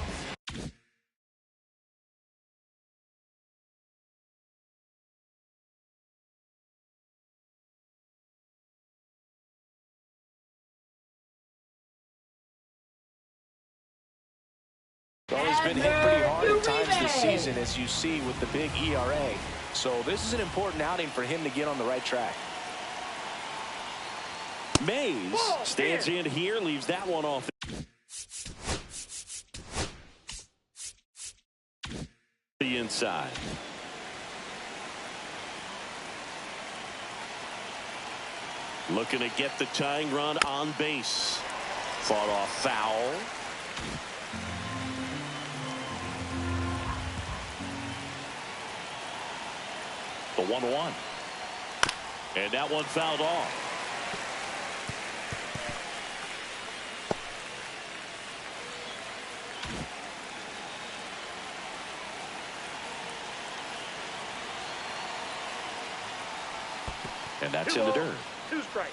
Well, he's been hit pretty hard at times this season, as you see with the big ERA. So this is an important outing for him to get on the right track. Mays stands in here, leaves that one off the inside. Looking to get the tying run on base. Fought off foul. The 1-1. And that one fouled off. And that's in the dirt. 2 strikes.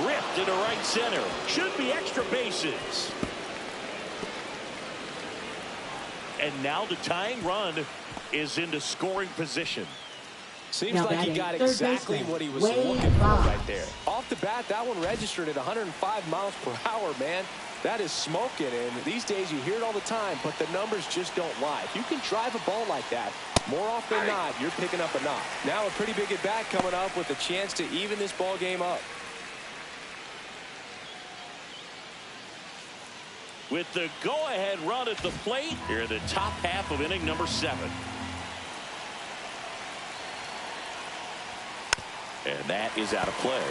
Ripped into right center. Should be extra bases. And now the tying run is into scoring position. Seems Now like he batting, got third exactly baseman, what he was Wade looking for Boggs. right there. Off the bat, that one registered at 105 miles per hour, man. That is smoking, and these days you hear it all the time, but the numbers just don't lie. If you can drive a ball like that, more often than not, you're picking up a knock. Now a pretty big at-bat coming up with a chance to even this ball game up. With the go-ahead run at the plate here in the top half of inning number 7. And that is out of play.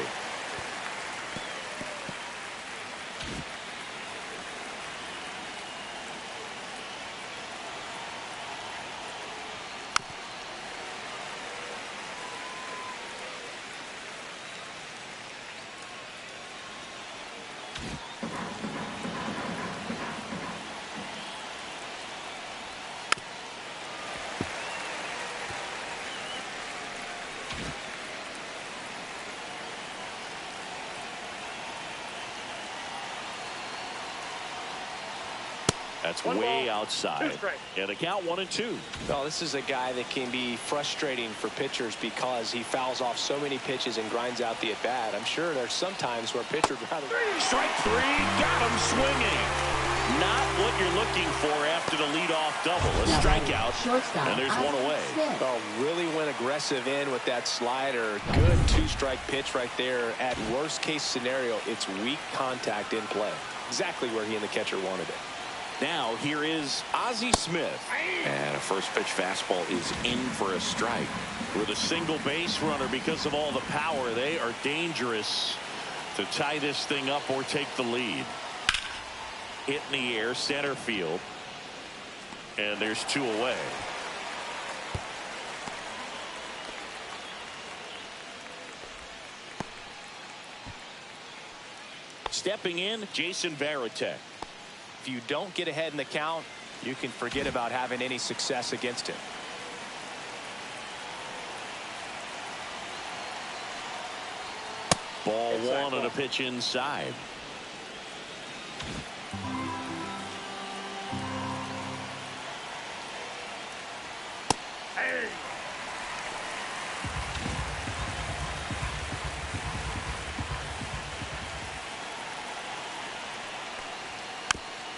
That's way outside. And the count 1-2. Well, this is a guy that can be frustrating for pitchers because he fouls off so many pitches and grinds out the at-bat. I'm sure there's some times where a pitcher would rather... Strike 3. Got him swinging. Not what you're looking for after the leadoff double. A strikeout. And there's one away. Oh, really went aggressive in with that slider. Good 2-strike pitch right there. At worst case scenario, it's weak contact in play. Exactly where he and the catcher wanted it. Now here is Ozzie Smith. And a first pitch fastball is in for a strike. With a single base runner, because of all the power, they are dangerous to tie this thing up or take the lead. Hit in the air, center field. And there's 2 away. Stepping in, Jason Varitek. If you don't get ahead in the count, you can forget about having any success against him. Ball 1 on a pitch inside.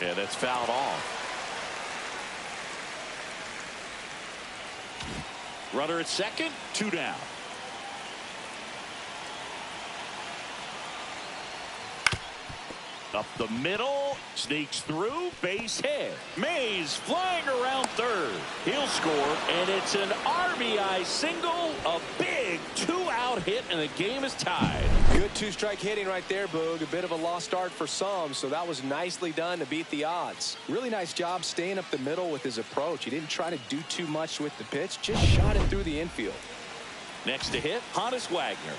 Yeah, that's fouled off. Runner at second, 2 down. Up the middle, sneaks through, base hit. Mays flying around third. He'll score, and it's an RBI single, a big 2-out hit, and the game is tied. Good 2-strike hitting right there, Boog. A bit of a lost start for some, so that was nicely done to beat the odds. Really nice job staying up the middle with his approach. He didn't try to do too much with the pitch, just shot it through the infield. Next to hit, Honus Wagner.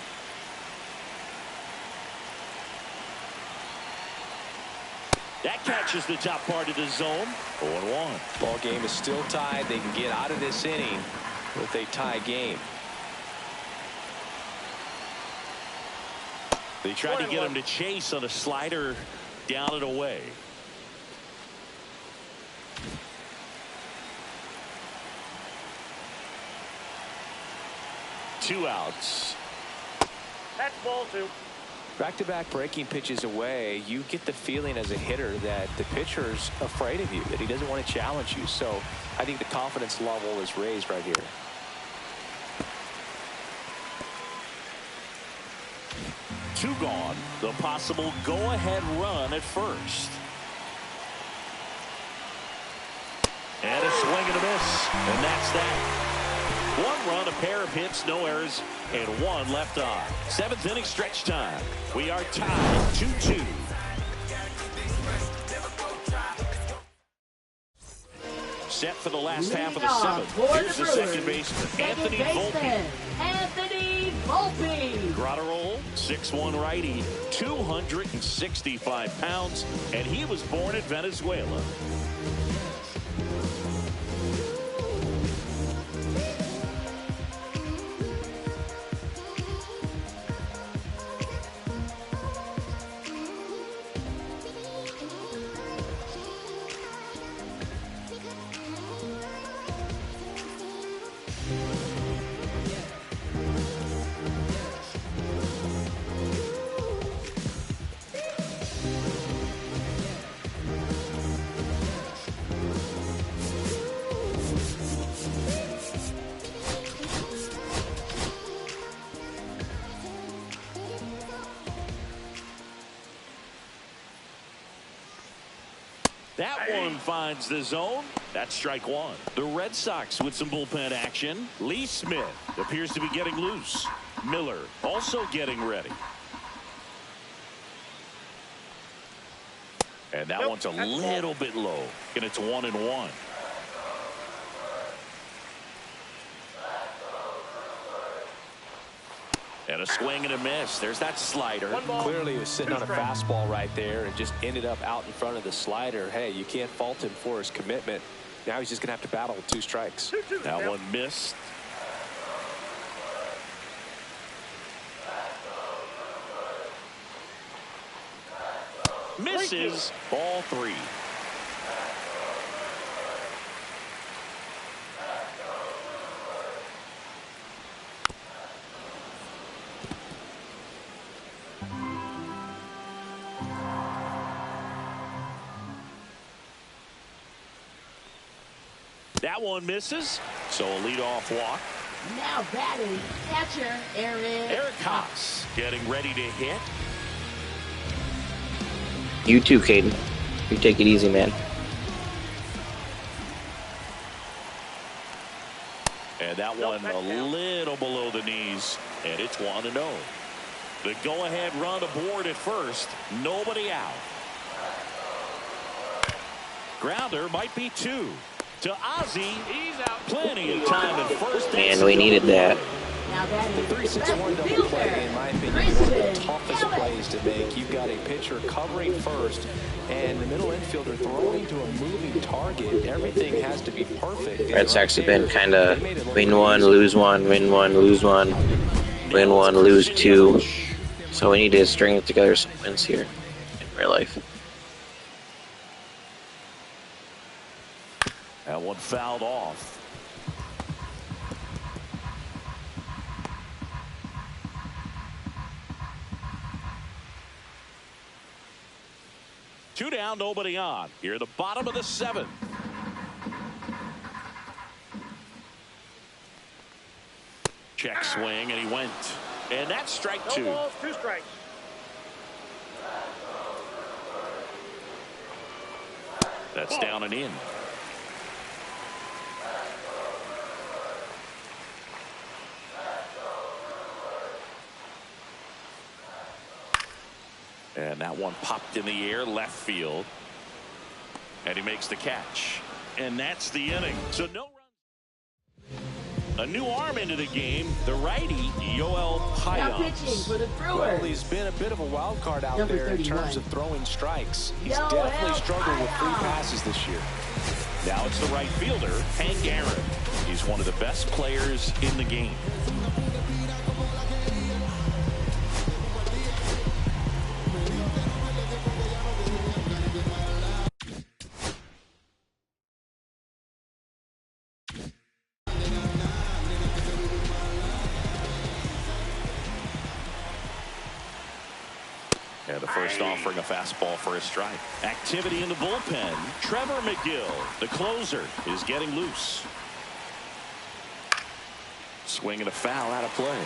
That catches the top part of the zone. 0-1. Ball game is still tied. They can get out of this inning with a tie game. They tried to get him to chase on a slider down and away. Two outs. That's ball 2. Back-to-back breaking pitches away, you get the feeling as a hitter that the pitcher's afraid of you, that he doesn't want to challenge you. So I think the confidence level is raised right here. Two gone. The possible go-ahead run at first. And a swing and a miss. And that's that. One run, a pair of hits, no errors, and one left on. 7th inning stretch time. We are tied 2-2. Set for the last half of the 7th. Here's the second baseman, Anthony Volpe. Anthony Volpe. Grotterol, 6'1" righty, 265 pounds, and he was born in Venezuela. That one finds the zone. That's strike one. The Red Sox with some bullpen action. Lee Smith appears to be getting loose. Miller also getting ready. And that one's a little bit low. And it's 1-1. And a swing and a miss. There's that slider. Clearly he was sitting on a fastball right there and just ended up out in front of the slider. Hey, you can't fault him for his commitment. Now he's just going to have to battle with 2 strikes. That one missed. Misses. Ball 3. That one misses. So a leadoff walk. Now batting, catcher Eric Cox getting ready to hit. You too, Caden. You take it easy, man. And that one a little below the knees. And it's 1-0. The go-ahead run aboard at first. Nobody out. Grounder might be 2. To Ozzie, he's out. Plenty of time at first. Man, we needed that. Now batting, The 3-6-1 double play, in my opinion, is one of the toughest plays to make. You've got a pitcher covering first, and the middle infielder throwing to a moving target. Everything has to be perfect. Red Sox have been kind of win 1, lose 1, win 1, lose 1, win 1, lose 2. So we need to string together some wins here in real life. That one fouled off. Two down, nobody on. Here at the bottom of the 7th. Check swing, and he went. And that's strike 2. No balls, 2 strikes. That's down and in. And that one popped in the air, left field. And he makes the catch. And that's the inning. So no runs. A new arm into the game, the righty, Yoel Now pitching Payons. for the Well, Brewers. he's been a bit of a wild card out Number there in 31. terms of throwing strikes. He's Yoel definitely struggled with 3 Payons. passes this year. Now it's the right fielder, Hank Aaron. He's one of the best players in the game. And the first offering a fastball for a strike. Activity in the bullpen. Trevor McGill, the closer, is getting loose. Swing and a foul out of play.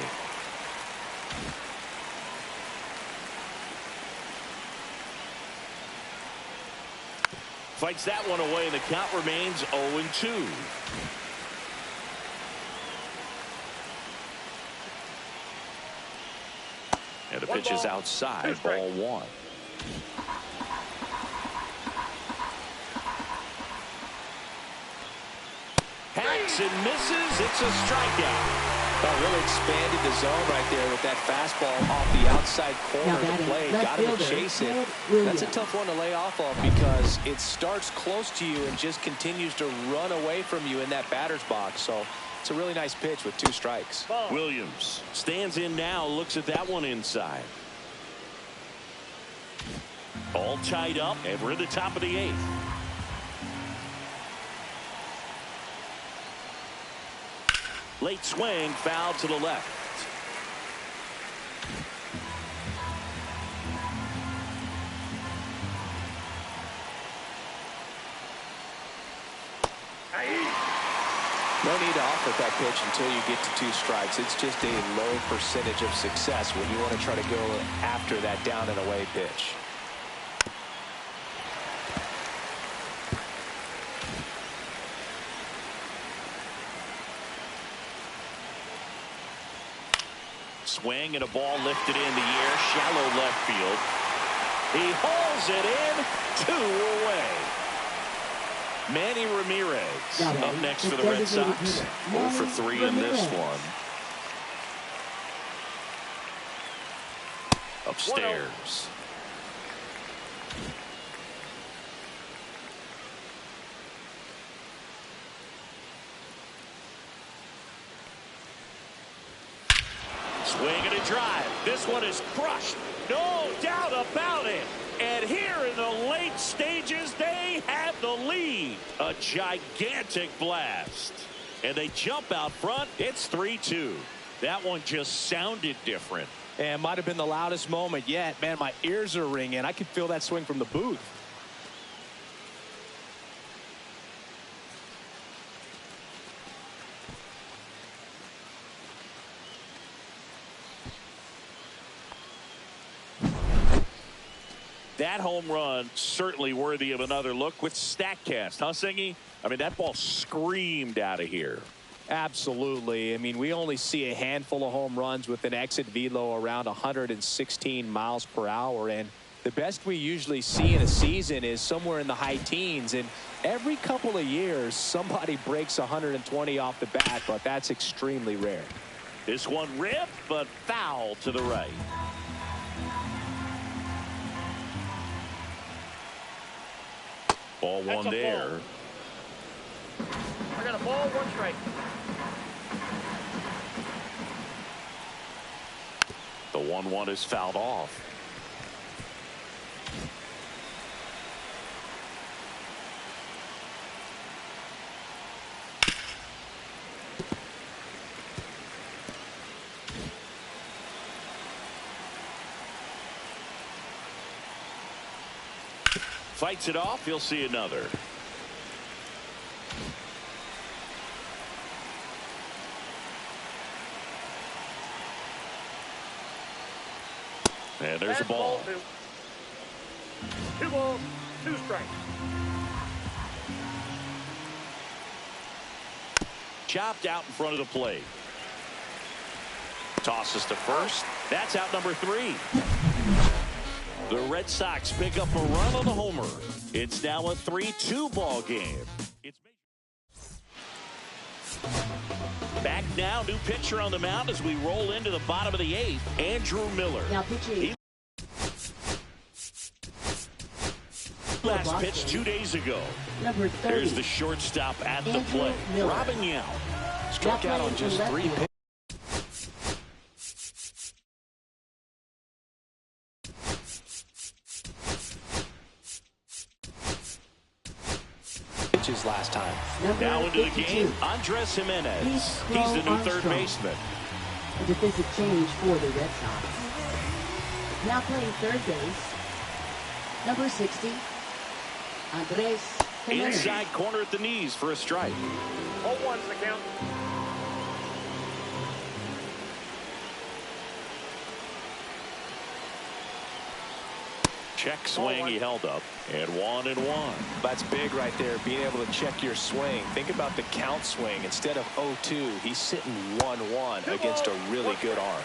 Fights that one away, and the count remains 0-2. And the pitch is outside, ball one. Hacks and misses. It's a strikeout. Really expanded the zone right there with that fastball off the outside corner of the plate. Got him to chase it. That's a tough one to lay off of because it starts close to you and just continues to run away from you in that batter's box. So it's a really nice pitch with 2 strikes. Williams stands in now, looks at that one inside. All tied up, and we're in the top of the 8th. Late swing, foul to the left. No need to offer that pitch until you get to 2 strikes. It's just a low percentage of success when you want to try to go after that down and away pitch. Swing and a ball lifted in the air, shallow left field. He hauls it in, 2 away. Manny Ramirez up next for the Red Sox. 0 for 3 in this one. Upstairs. Swing and a drive. This one is crushed. No doubt about it. And here in the late stages, they have the lead. A gigantic blast. And they jump out front. It's 3-2. That one just sounded different. And might have been the loudest moment yet. Man, my ears are ringing. I could feel that swing from the booth. That home run certainly worthy of another look with StatCast, huh, Singy? I mean, that ball screamed out of here. Absolutely. I mean, we only see a handful of home runs with an exit velo around 116 miles per hour. And the best we usually see in a season is somewhere in the high teens. And every couple of years, somebody breaks 120 off the bat, but that's extremely rare. This one ripped, but foul to the right. Ball one there. I got a ball, 1 strike. The 1-1 is fouled off. Fights it off. You'll see another. And there's a ball. 2 balls, 2 strikes. Chopped out in front of the plate. Tosses to first. That's out number 3. The Red Sox pick up a run on the homer. It's now a 3-2 ball game. It's back now, new pitcher on the mound as we roll into the bottom of the 8th. Andrew Miller. Now pitching. Last pitch 2 days ago. Number 30. There's the shortstop at the Andrew plate. Miller. Robin Yount Struck out on just 3 pitches. Last time. Now into the game, Andres Jimenez. He's the new third baseman. A defensive change for the Red Sox. Now playing third base, number 60, Andres Jimenez. Inside corner at the knees for a strike. 0-1's the count. Check swing, he held up, and 1-1. That's big right there, being able to check your swing. Think about the count swing. Instead of 0-2, he's sitting 1-1 against a really good arm.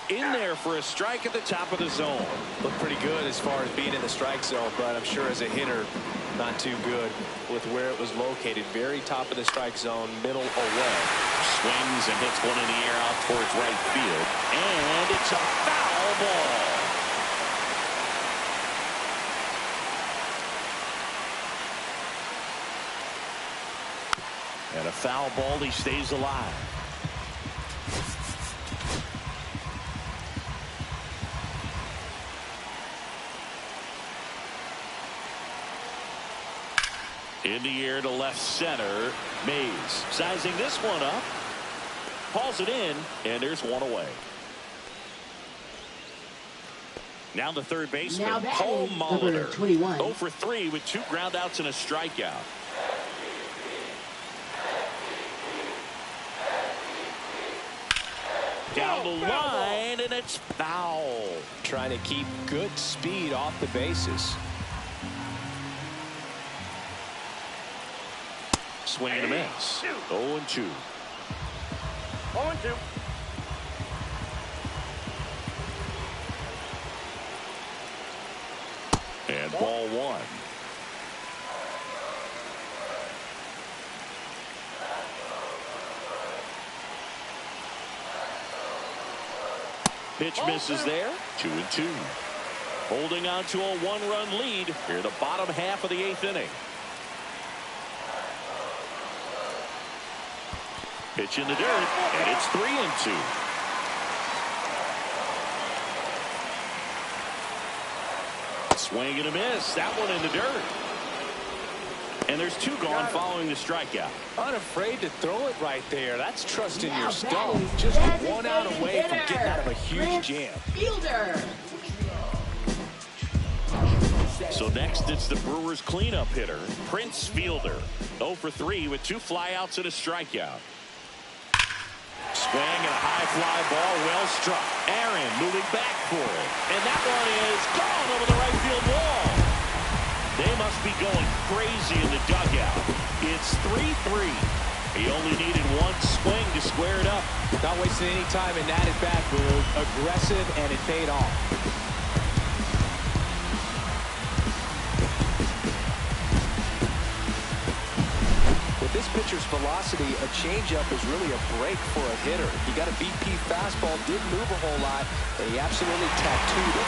In there for a strike at the top of the zone. Looked pretty good as far as being in the strike zone, but I'm sure as a hitter, not too good with where it was located. Very top of the strike zone, middle away. Swings and hits one in the air out towards right field. And it's a foul ball. And a foul ball, he stays alive. In the air to left center. Mays sizing this one up. Hauls it in, and there's one away. Now the third baseman, Now Paul batting, number Molitor. 21. 0 for 3 with 2 groundouts and a strikeout. Down the line, and it's foul. Trying to keep good speed off the bases. Swing and a miss. 0-2. 0-2. And ball 1. Pitch misses there. 2-2. Holding on to a 1-run lead here, the bottom half of the 8th inning. Pitch in the dirt, and it's 3-2. Swing and a miss. That one in the dirt. And there's 2 gone following the strikeout. Unafraid to throw it right there. That's trusting Now your stuff. batting, Just designated 1 out away from hitter, getting out of a huge Prince jam. Fielder. So next, it's the Brewers cleanup hitter, Prince Fielder. 0 for 3 with 2 flyouts and a strikeout. Swing and a high fly ball, well struck. Aaron moving back for it. And that one is gone over the right field wall. They must be going crazy in the dugout. It's 3-3. He only needed 1 swing to square it up. Not wasting any time in that at-bat, Boo. Aggressive, and it paid off. With this pitcher's velocity, a changeup is really a break for a hitter. He got a BP fastball, didn't move a whole lot, and he absolutely tattooed it.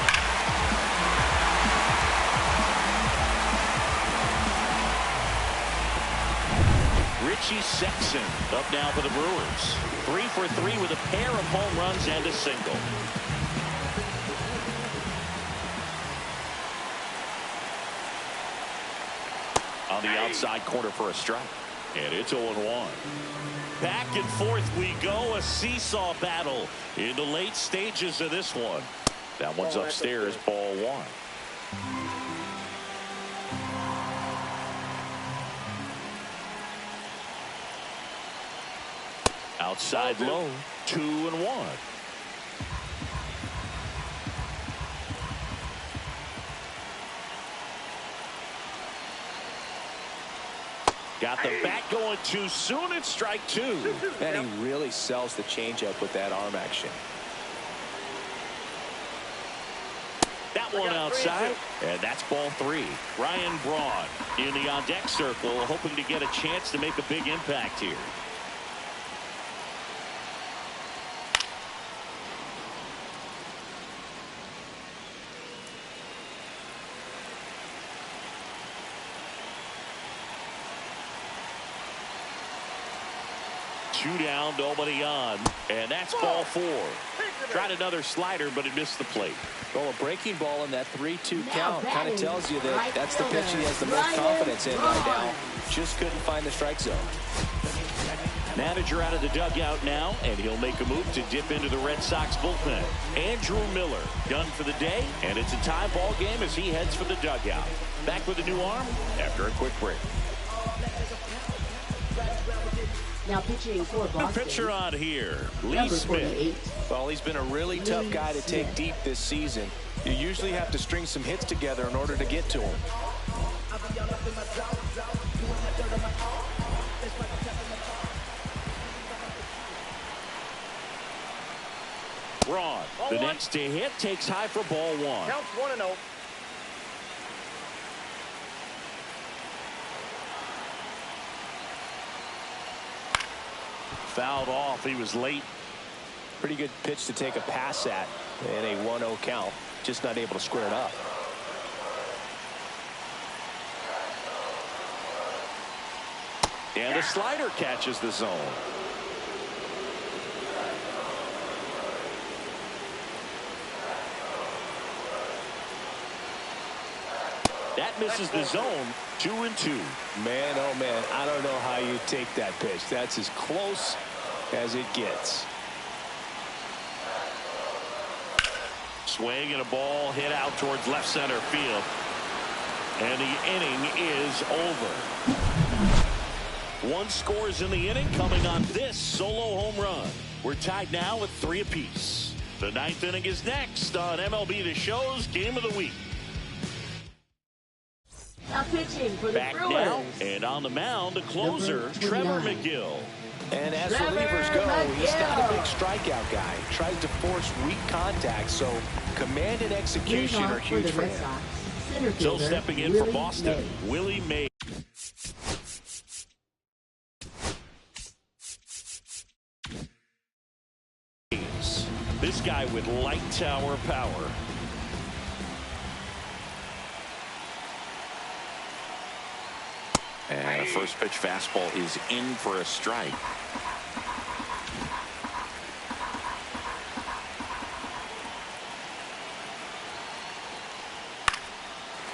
Richie Sexson up now for the Brewers. 3 for 3 with a pair of home runs and a single. On the outside corner for a strike. And it's 0-1. Back and forth we go. A seesaw battle in the late stages of this one. That one's upstairs, ball 1. Outside low, 2-1. Got the bat going too soon. It's strike 2. And he really sells the changeup with that arm action. That one outside, and that's ball 3. Ryan Braun in the on-deck circle, hoping to get a chance to make a big impact here. 2 down, nobody on, and that's ball 4. Tried another slider, but it missed the plate. Well, a breaking ball in that 3-2 count kind of tells you that that's the pitch he has the most confidence in right now. Just couldn't find the strike zone. Manager out of the dugout now, and he'll make a move to dip into the Red Sox bullpen. Andrew Miller done for the day, and it's a tie ball game as he heads for the dugout. Back with a new arm after a quick break. Now pitching for Boston. The pitcher on here, Lee Number Smith. 48. Well, he's been a really tough guy to take deep this season. You usually have to string some hits together in order to get to him. Braun, the next to hit, takes high for ball 1. Counts 1-0. Fouled off. He was late. Pretty good pitch to take a pass at in a 1-0 count. Just not able to square it up. And a slider catches the zone. That misses the zone. 2-2. Man, oh man, I don't know how you take that pitch. That's as close as it gets. Swing and a ball hit out towards left center field. And the inning is over. 1 scores in the inning coming on this solo home run. We're tied now with 3 apiece. The 9th inning is next on MLB The Show's Game of the Week. Now pitching for the Back Brewers. now, and on the mound, the closer, Trevor McGill. And as relievers go, he's not a big strikeout guy. Tries to force weak contact, so command and execution are huge for him. So stepping in for Boston, Willie Mays. This guy with light tower power. And a first pitch fastball is in for a strike.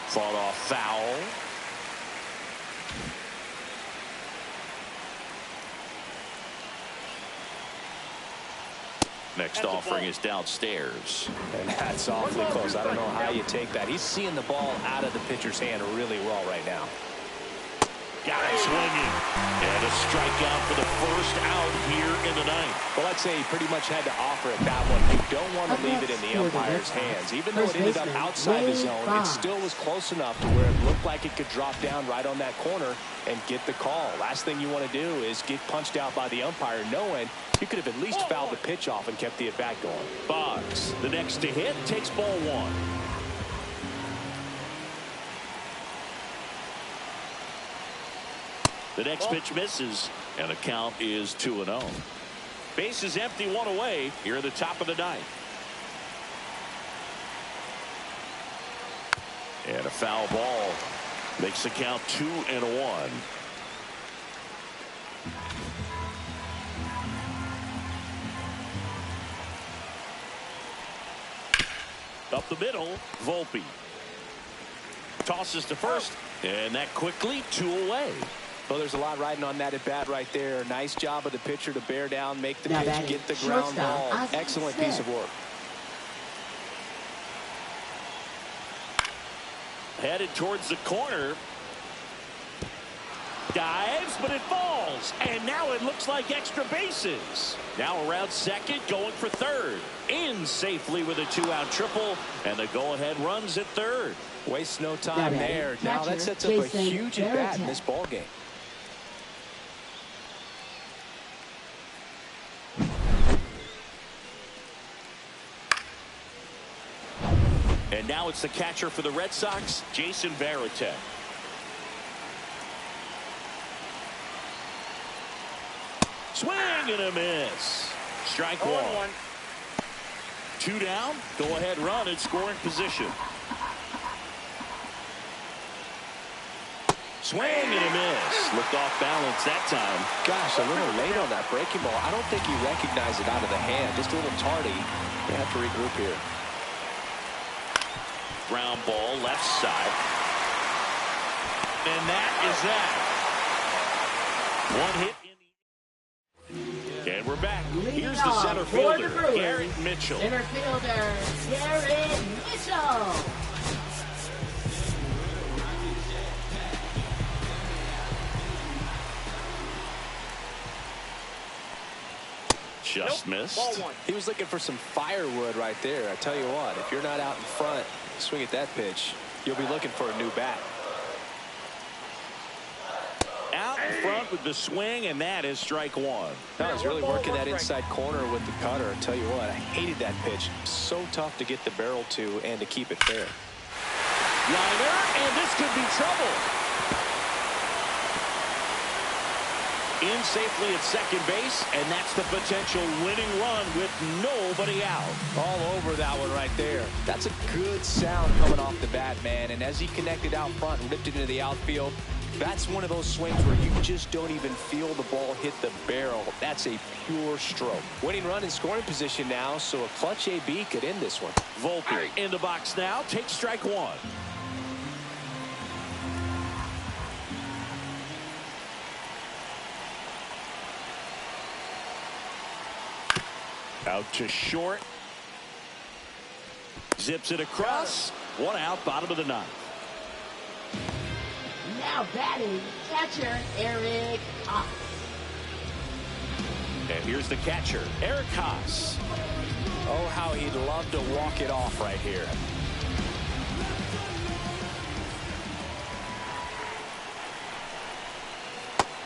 Fought off foul. Next offering is downstairs. And that's awfully close. I don't know how you take that. He's seeing the ball out of the pitcher's hand really well right now. Got him swinging. And a strikeout for the first out here in the 9th. Well, I'd say he pretty much had to offer at that one. You don't want to leave it in the umpire's hands. Even though it ended up outside the zone, it still was close enough to where it looked like it could drop down right on that corner and get the call. Last thing you want to do is get punched out by the umpire knowing you could have at least fouled the pitch off and kept the at-bat going. Boggs, the next to hit, takes ball 1. The next pitch misses, and the count is 2-0. Base is empty, 1 away here at the top of the 9th. And a foul ball makes the count 2-1. Up the middle, Volpe. Tosses to first, and that quickly 2 away. Well, there's a lot riding on that at bat right there. Nice job of the pitcher to bear down, make the pitch, get the ground ball. Excellent piece of work. Headed towards the corner. Dives, but it falls. And now it looks like extra bases. Now around second, going for third. In safely with a 2-out triple. And the go-ahead runs at third. Wastes no time there. Now that sets up a huge at-bat in this ballgame. And now it's the catcher for the Red Sox, Jason Varitek. Swing and a miss. Strike 1. 2 down. Go ahead run in scoring position. Swing and a miss. Looked off balance that time. Gosh, a little late on that breaking ball. I don't think he recognized it out of the hand. Just a little tardy. They have to regroup here. Ground ball left side. And that is that. One hit in the... And we're back. Here's the center fielder, Garrett Mitchell. Center fielder, Garrett Mitchell. Just missed. He was looking for some firewood right there. I tell you what, if you're not out in front, swing at that pitch, you'll be looking for a new bat. Out in front with the swing, and that is strike one. No, he's really working that inside corner with the cutter. I tell you what, I hated that pitch. So tough to get the barrel to and to keep it fair. Liner, and this could be trouble. In safely at second base, and that's the potential winning run with nobody out. All over that one right there. That's a good sound coming off the bat, man. And as he connected out front and ripped it into the outfield, that's one of those swings where you just don't even feel the ball hit the barrel. That's a pure stroke. Winning run in scoring position now, so a clutch AB could end this one. Volpe in the box now, takes strike one. Out to short. Zips it across. One out, bottom of the ninth. Now batting, catcher Eric Haas. And here's the catcher, Eric Haas. Oh, how he'd love to walk it off right here.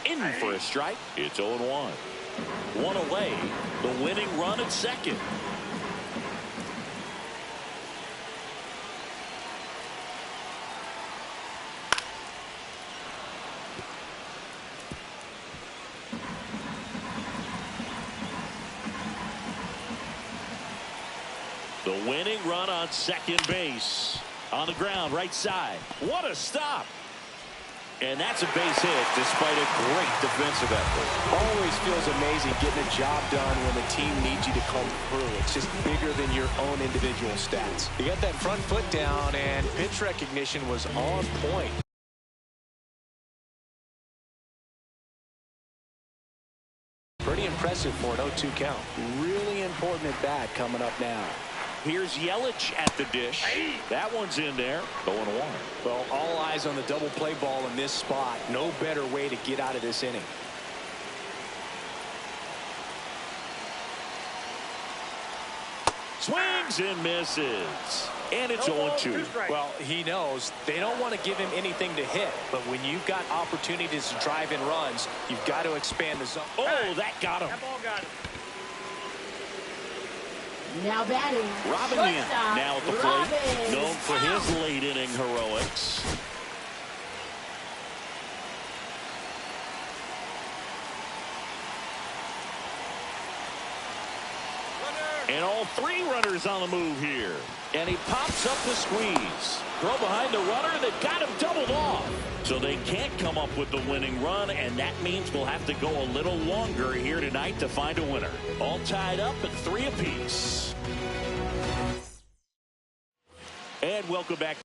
In for a strike. It's 0-1. One away. The winning run at second. The winning run on second base. On the ground, right side. What a stop. And that's a base hit despite a great defensive effort. Always feels amazing getting a job done when the team needs you to come through. It's just bigger than your own individual stats. You got that front foot down, and pitch recognition was on point. Pretty impressive for an 0-2 count. Really important at bat coming up now. Here's Yelich at the dish. That one's in there. 0-1. Well, all eyes on the double play ball in this spot. No better way to get out of this inning. Swings and misses. And it's 0-2. Well, he knows they don't want to give him anything to hit. But when you've got opportunities to drive in runs, you've got to expand the zone. Oh, that got him. That ball got him. Now batting, Robin shortstop, now at the plate, Robin. known for his late inning heroics. And all three runners on the move here. And he pops up the squeeze. Throw behind the runner. They've got him doubled off. So they can't come up with the winning run, and that means we'll have to go a little longer here tonight to find a winner. All tied up at 3 apiece. And welcome back.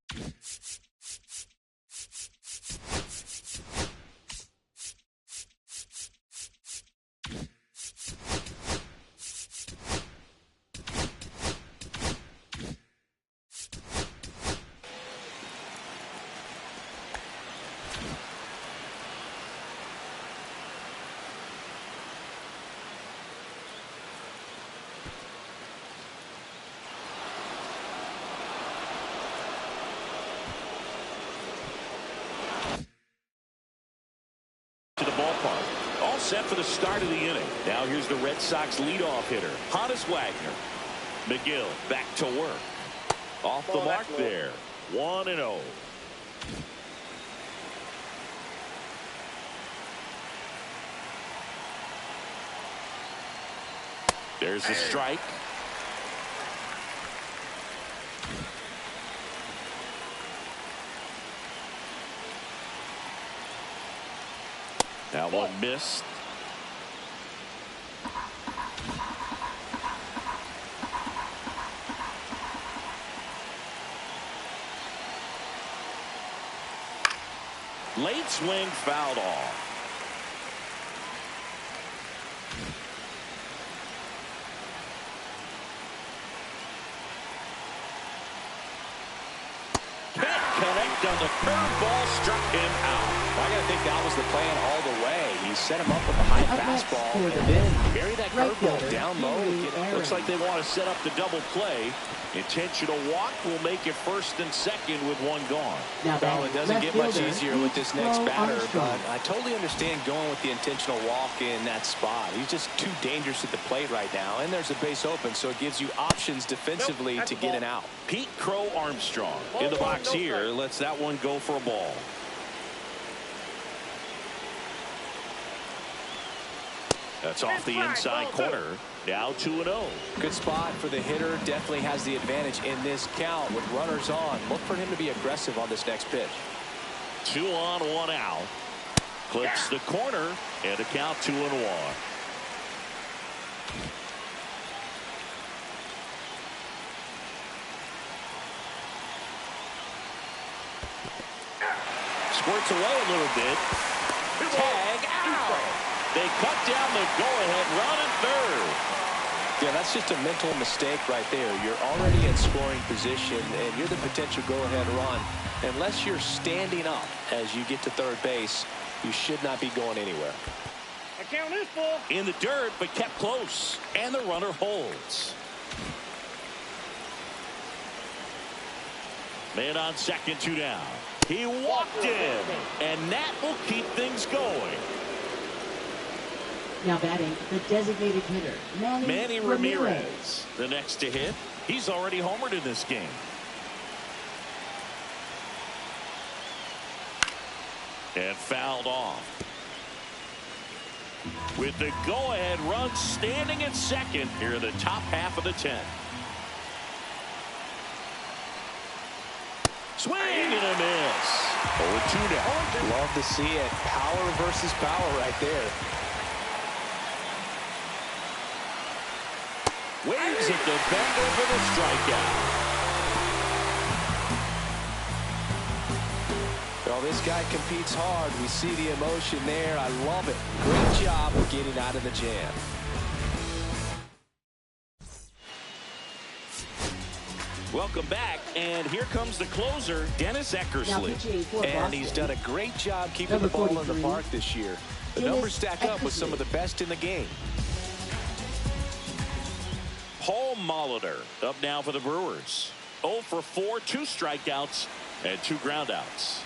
To the ballpark. All set for the start of the inning. Now here's the Red Sox leadoff hitter, Honus Wagner. McGill back to work. Off the mark there. 1-0. There's the strike. That one missed. Late swing fouled off. Can't connect on the curveball, struck him out. I gotta think that was the plan all the way. He set him up with a high fastball and then bury that curveball down low. Looks like they want to set up the double play. Intentional walk will make it first and second with one gone. Well, it doesn't get much easier with this next batter, but I totally understand going with the intentional walk in that spot. He's just too dangerous at the plate right now, and there's a base open, so it gives you options defensively to get an out. Pete Crow Armstrong in the box here. Lets that one go for a ball. That's off the inside corner. Now 2-0. Good spot for the hitter. Definitely has the advantage in this count with runners on. Look for him to be aggressive on this next pitch. 2 on, 1 out. Clips the corner and a count 2-1. Squirts away a little bit. Tag out. They cut down the go-ahead run at third. Yeah, that's just a mental mistake right there. You're already in scoring position, and you're the potential go-ahead run. Unless you're standing up as you get to third base, you should not be going anywhere. The count is full. In the dirt, but kept close, and the runner holds. Man on second, 2 down. He walked in, and that will keep things going. Now batting, the designated hitter, Manny Ramirez. The next to hit. He's already homered in this game. And fouled off. With the go-ahead run standing at second here in the top half of the 10th. Swing and a miss. 0-2 now. Love to see it. Power versus power right there. Waves at the bender for the strikeout. Well, this guy competes hard. We see the emotion there. I love it. Great job of getting out of the jam. Welcome back, and here comes the closer, Dennis Eckersley. And he's done a great job keeping the ball in the park this year. The numbers stack up with some of the best in the game. Paul Molitor up now for the Brewers. 0 for 4, 2 strikeouts, and 2 groundouts.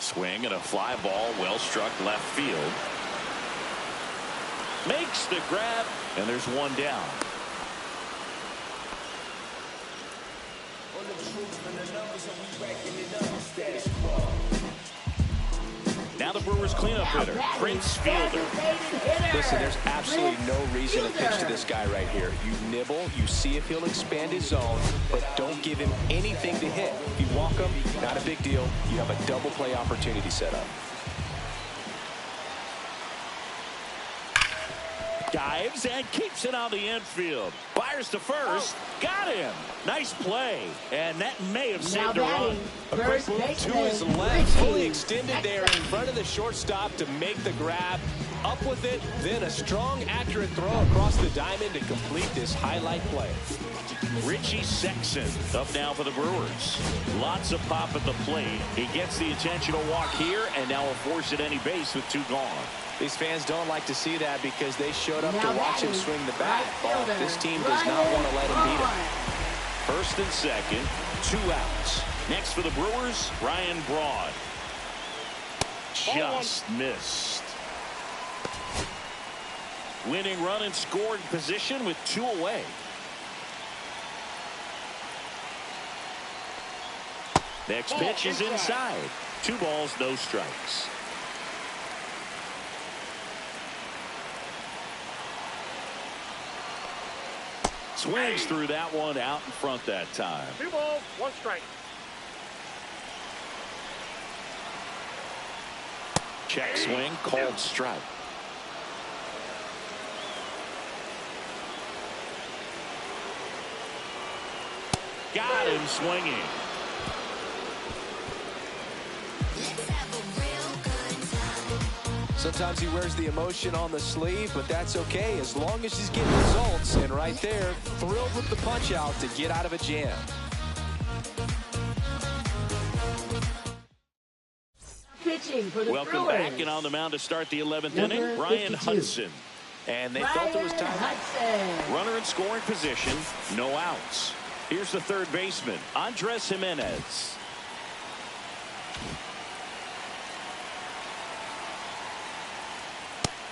Swing and a fly ball, well struck left field. Makes the grab, and there's 1 down. Now the Brewers cleanup hitter, Prince Fielder. Listen, there's absolutely no reason to pitch to this guy right here. You nibble, you see if he'll expand his zone, but don't give him anything to hit. If you walk him, not a big deal. You have a double play opportunity set up. Dives and keeps it on the infield. Fires to first. Got him. Nice play. And that may have saved a run. A quick move to his left. Fully extended there in front of the shortstop to make the grab. Up with it. Then a strong, accurate throw across the diamond to complete this highlight play. Richie Sexson up now for the Brewers. Lots of pop at the plate. He gets the intentional walk here and now a force at any base with 2 gone. These fans don't like to see that because they showed up to watch him swing the bat. But this team does not want to let him beat him. First and second, 2 outs. Next for the Brewers, Ryan Braun. Just missed. Winning run in scoring position with 2 away. Next pitch is inside. 2 balls, no strikes. Swings through that one out in front that time. 2 balls, 1 strike. Check swing, called strike. Got him swinging. Sometimes he wears the emotion on the sleeve, but that's okay as long as he's getting results. And right there, thrilled with the punch out to get out of a jam. Pitching for the Welcome Brewers. back, and on the mound to start the 11th Number inning, Ryan 52. Hudson. And they felt it was time. Hudson. Runner in scoring position, no outs. Here's the third baseman, Andres Jimenez.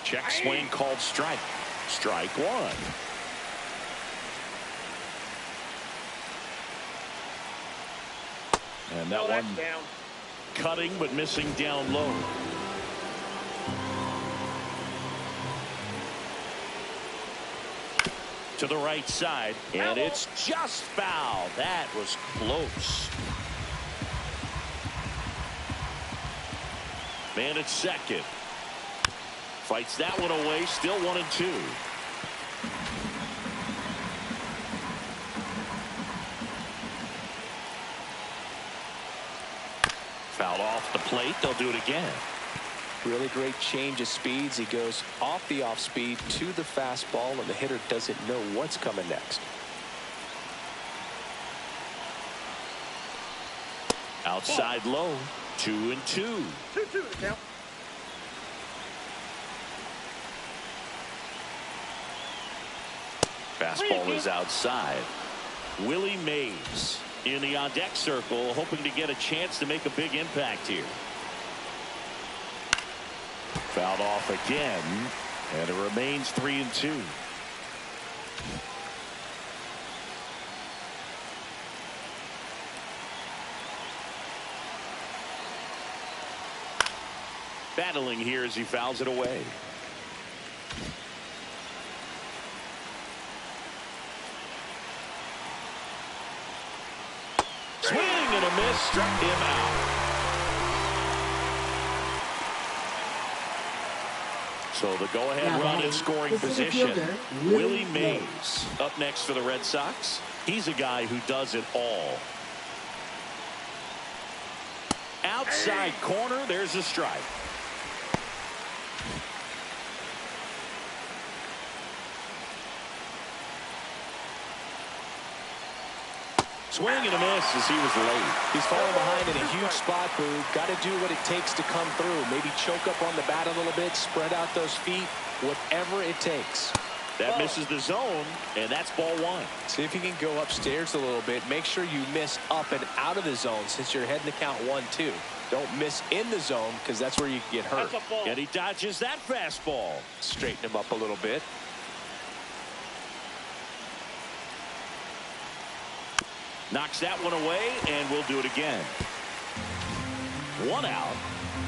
Check swing, called strike. Strike one. And that one down. cutting but missing down low. To the right side, and it's just foul. That was close. Man at second. Fights that one away, still 1-2. Fouled off the plate, they'll do it again. Really great change of speeds. He goes off the off speed to the fastball, and the hitter doesn't know what's coming next. Outside low, 2-2. 2-2 to count. Fastball is outside. Willie Mays in the on-deck circle, hoping to get a chance to make a big impact here. Fouled off again, and it remains 3-2. Battling here as he fouls it away. Swing and a miss, struck him out. So the go-ahead run in scoring position. Willie Mays up next for the Red Sox. He's a guy who does it all. Outside corner, there's a strike. Swing and a miss as he was late. He's falling behind in a huge spot, Boo. Got to do what it takes to come through. Maybe choke up on the bat a little bit, spread out those feet, whatever it takes. That misses the zone, and that's ball one. See if you can go upstairs a little bit. Make sure you miss up and out of the zone since you're heading to count 1-2. Don't miss in the zone because that's where you can get hurt. And he dodges that fastball. Straighten him up a little bit. Knocks that one away, and we'll do it again. One out.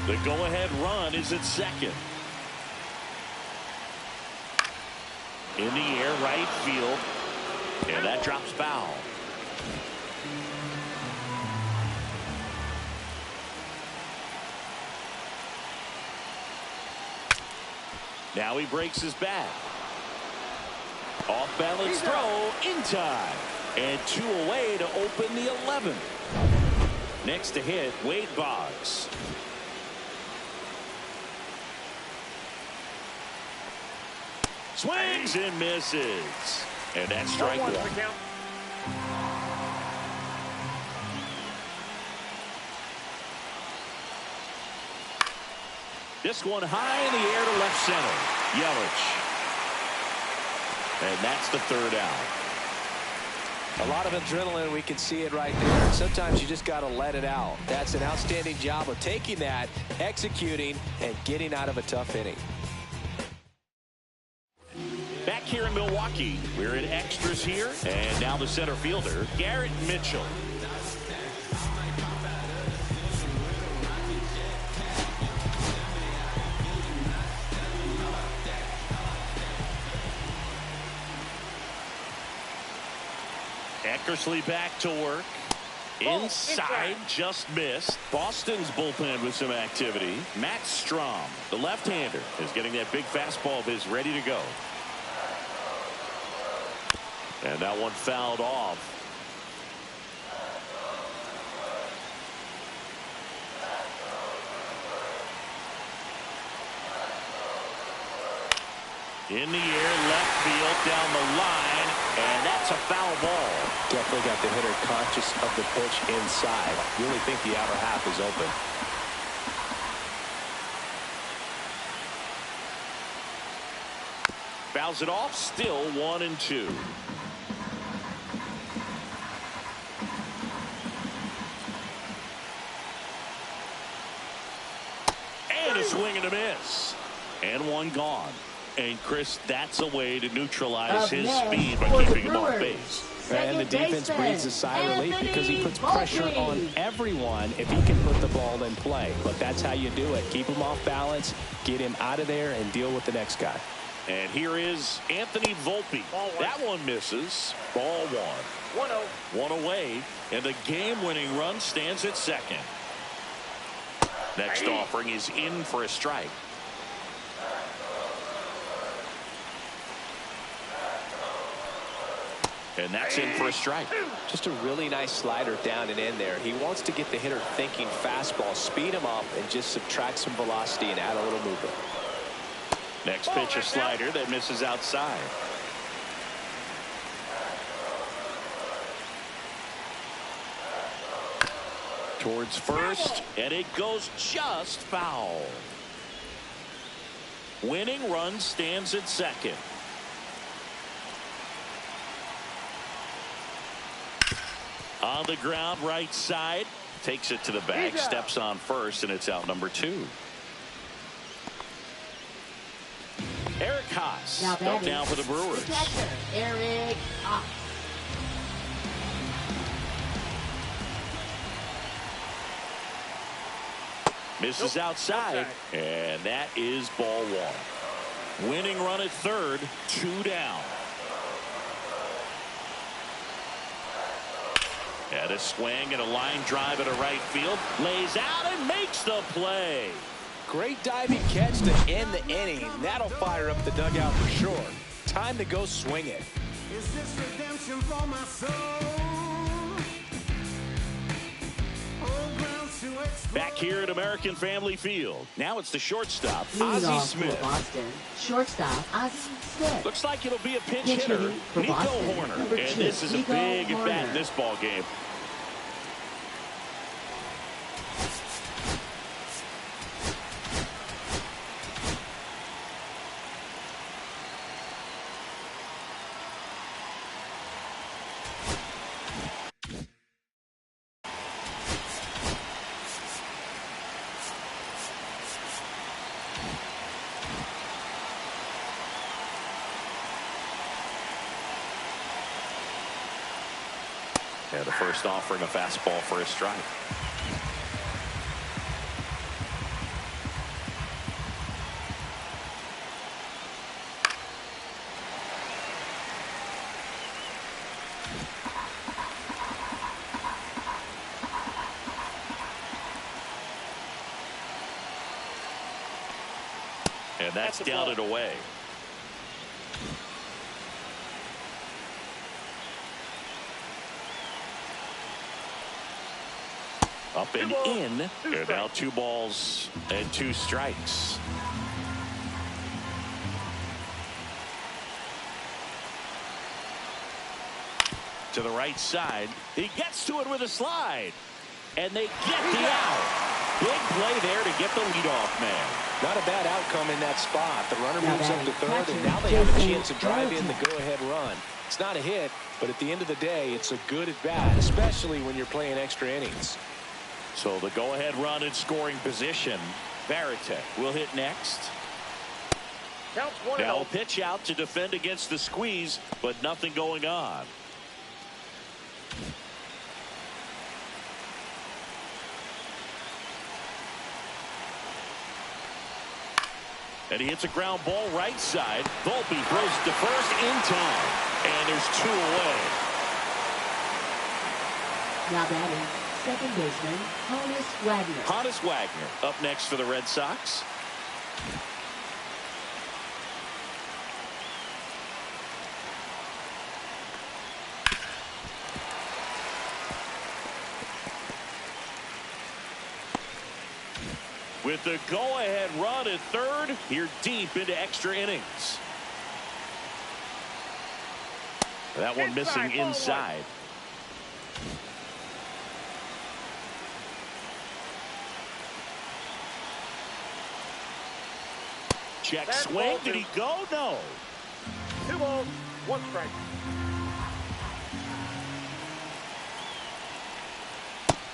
The go-ahead run is at second. In the air, right field. And that drops foul. Now he breaks his bat. Off balance throw in time. And 2 away to open the 11th. Next to hit, Wade Boggs. Swings and misses. And that's strike one. This one high in the air to left center. Yelich. And that's the third out. A lot of adrenaline, we can see it right there. And sometimes you just got to let it out. That's an outstanding job of taking that, executing, and getting out of a tough inning. Back here in Milwaukee, we're in extras here. And now the center fielder, Garrett Mitchell. Eckersley back to work. Inside, just missed. Boston's bullpen with some activity. Matt Strom, the left-hander, is getting that big fastball of his ready to go. And that one fouled off. In the air, left field, down the line, and that's a foul ball. Definitely got the hitter conscious of the pitch inside. Really think the outer half is open. Fouls it off, still 1-2. And a swing and a miss. And one gone. And Chris, that's a way to neutralize his speed by keeping him off base. And the defense breathes a sigh of relief because he puts pressure on everyone if he can put the ball in play. But that's how you do it. Keep him off balance, get him out of there, and deal with the next guy. And here is Anthony Volpe. That one misses. Ball one. 1-0. One away, and the game-winning run stands at second. Next offering is in for a strike. And that's in for a strike. Just a really nice slider down and in there. He wants to get the hitter thinking fastball, speed him up, and just subtract some velocity and add a little movement. Next pitch, a slider that misses outside. Towards first, and it goes just foul. Winning run stands at second. On the ground, right side, takes it to the bag, steps on first, and it's out number 2. Eric Haas up now for the Brewers. Eric Haas. Misses outside, and that is ball one. Winning run at third, 2 down. And a swing and a line drive at a right field. Lays out and makes the play. Great diving catch to end the inning. That'll fire up the dugout for sure. Time to go swing it. Is this redemption for my soul? Back here at American Family Field. Now it's the shortstop, Ozzie Leadoff Smith. for Boston. Shortstop, Ozzie Smith. Looks like it'll be a pinch Pinch hitter, hitting for Nico Boston. Horner. Number And 2, this is Nico a big at bat Horner. in this ball game. Yeah, the first offering a fastball for a strike. And that's down and away. Up and in. And now 2 balls and 2 strikes. To the right side. He gets to it with a slide. And they get the out. Big play there to get the leadoff man. Not a bad outcome in that spot. The runner moves up to third, and now they have a chance to drive in the go-ahead run. It's not a hit, but at the end of the day, it's a good at-bat, especially when you're playing extra innings. So the go-ahead run in scoring position. Varitek will hit next. Now a pitch out to defend against the squeeze, but nothing going on. And he hits a ground ball right side. Volpe throws to first in time. And there's 2 away. Now batting, second baseman, Honus Wagner. Honus Wagner up next for the Red Sox. With the go-ahead run at third, you're deep into extra innings. That one missing inside. Check swing. Did he go? No. 2 balls, 1 strike.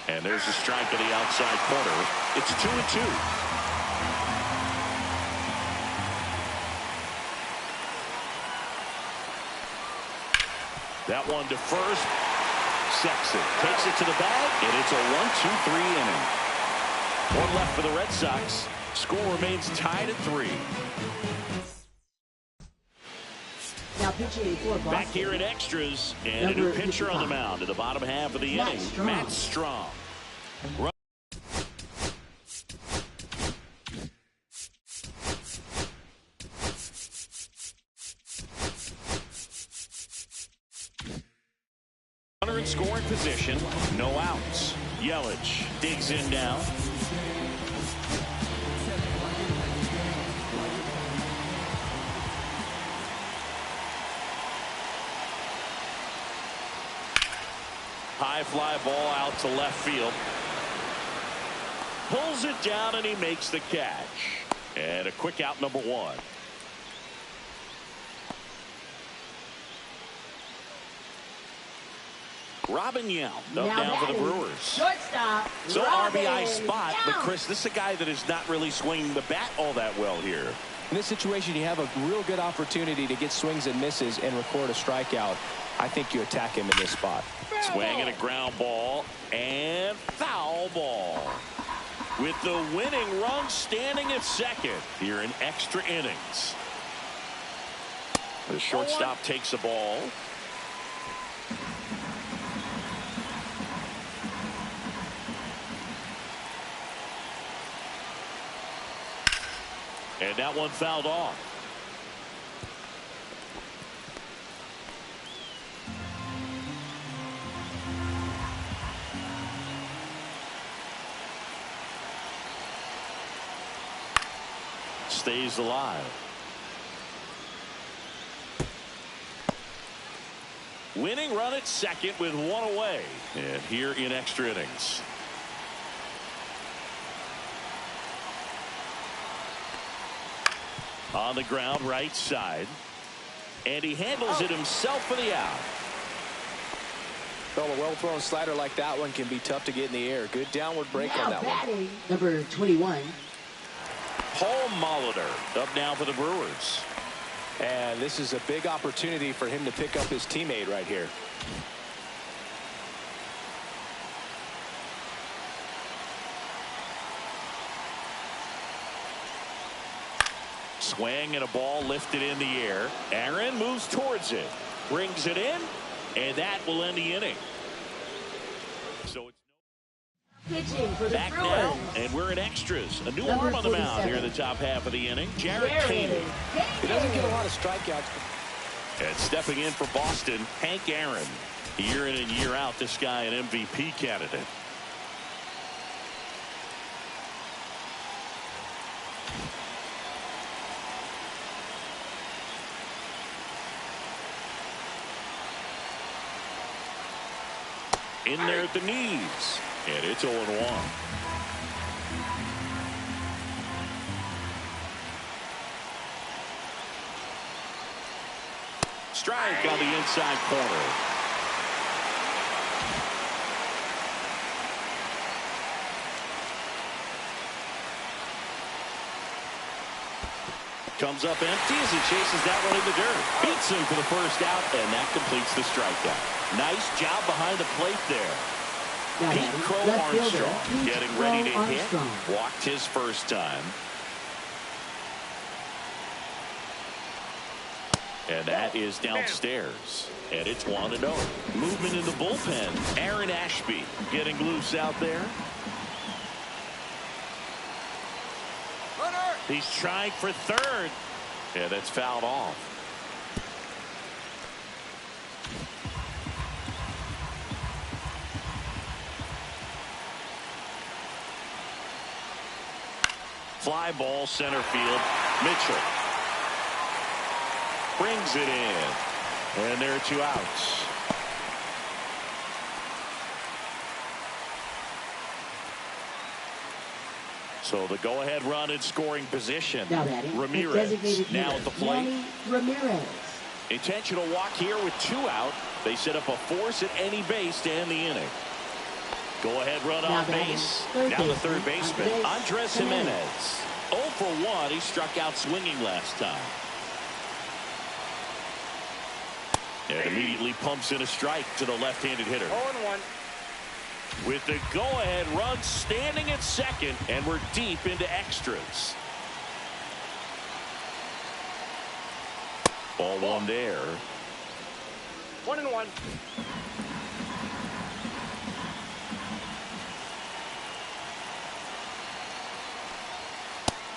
And there's a strike to the outside corner. It's 2-2. That one to first. Sexton takes it to the bag, and it's a 1-2-3 inning. One left for the Red Sox. Score remains tied at 3. Now pitching for Boston. Back here in extras, and a new pitcher on the mound in the bottom half of the inning. Matt Strong. Runner in scoring position, no outs. Yelich digs in now. High fly ball out to left field. Pulls it down and he makes the catch. And a quick out, number 1. Robin Yount up now for the Brewers. Shortstop. So Robin RBI spot, but Yount. Chris, this is a guy that is not really swinging the bat all that well here. In this situation, you have a real good opportunity to get swings and misses and record a strikeout. I think you attack him in this spot. Swing and a ground ball and foul ball. With the winning run standing at second here in extra innings. The shortstop takes the ball. And that one fouled off. Stays alive. Winning run at second with 1 away. And here in extra innings. On the ground, right side. And he handles it himself for the out. Well, a well-thrown slider like that one can be tough to get in the air. Good downward break on that one. Number 21. Paul Molitor up now for the Brewers. And this is a big opportunity for him to pick up his teammate right here. Swing and a ball lifted in the air. Aaron moves towards it. Brings it in. And that will end the inning. So it's Pitching for the back Brewers. now, and we're in extras. A new Number arm on the mound 47. here in the top half of the inning. Jared Koenig. He doesn't get a lot of strikeouts. And stepping in for Boston, Hank Aaron. Year in and year out, this guy an MVP candidate. In there at the knees. And it's 0-1. Strike on the inside corner. Comes up empty as he chases that one in the dirt. Beats him for the first out, and that completes the strikeout. Nice job behind the plate there. Pete Crow Armstrong getting ready to hit. Walked his first time. And that is downstairs. And it's 1-0. Movement in the bullpen. Aaron Ashby getting loose out there. He's trying for third. Yeah, that's fouled off. Fly ball center field. Mitchell brings it in. And there are 2 outs. So the go-ahead run in scoring position. Now batting, Ramirez now at the plate. Ramirez. Intentional walk here with 2 out. They set up a force at any base to end the inning. Go-ahead run on base. Now the third baseman, Andres Jimenez. 0 for 1. He struck out swinging last time. And immediately pumps in a strike to the left-handed hitter. 0-1. With the go-ahead run standing at second, and we're deep into extras. Ball 1 there. 1-1.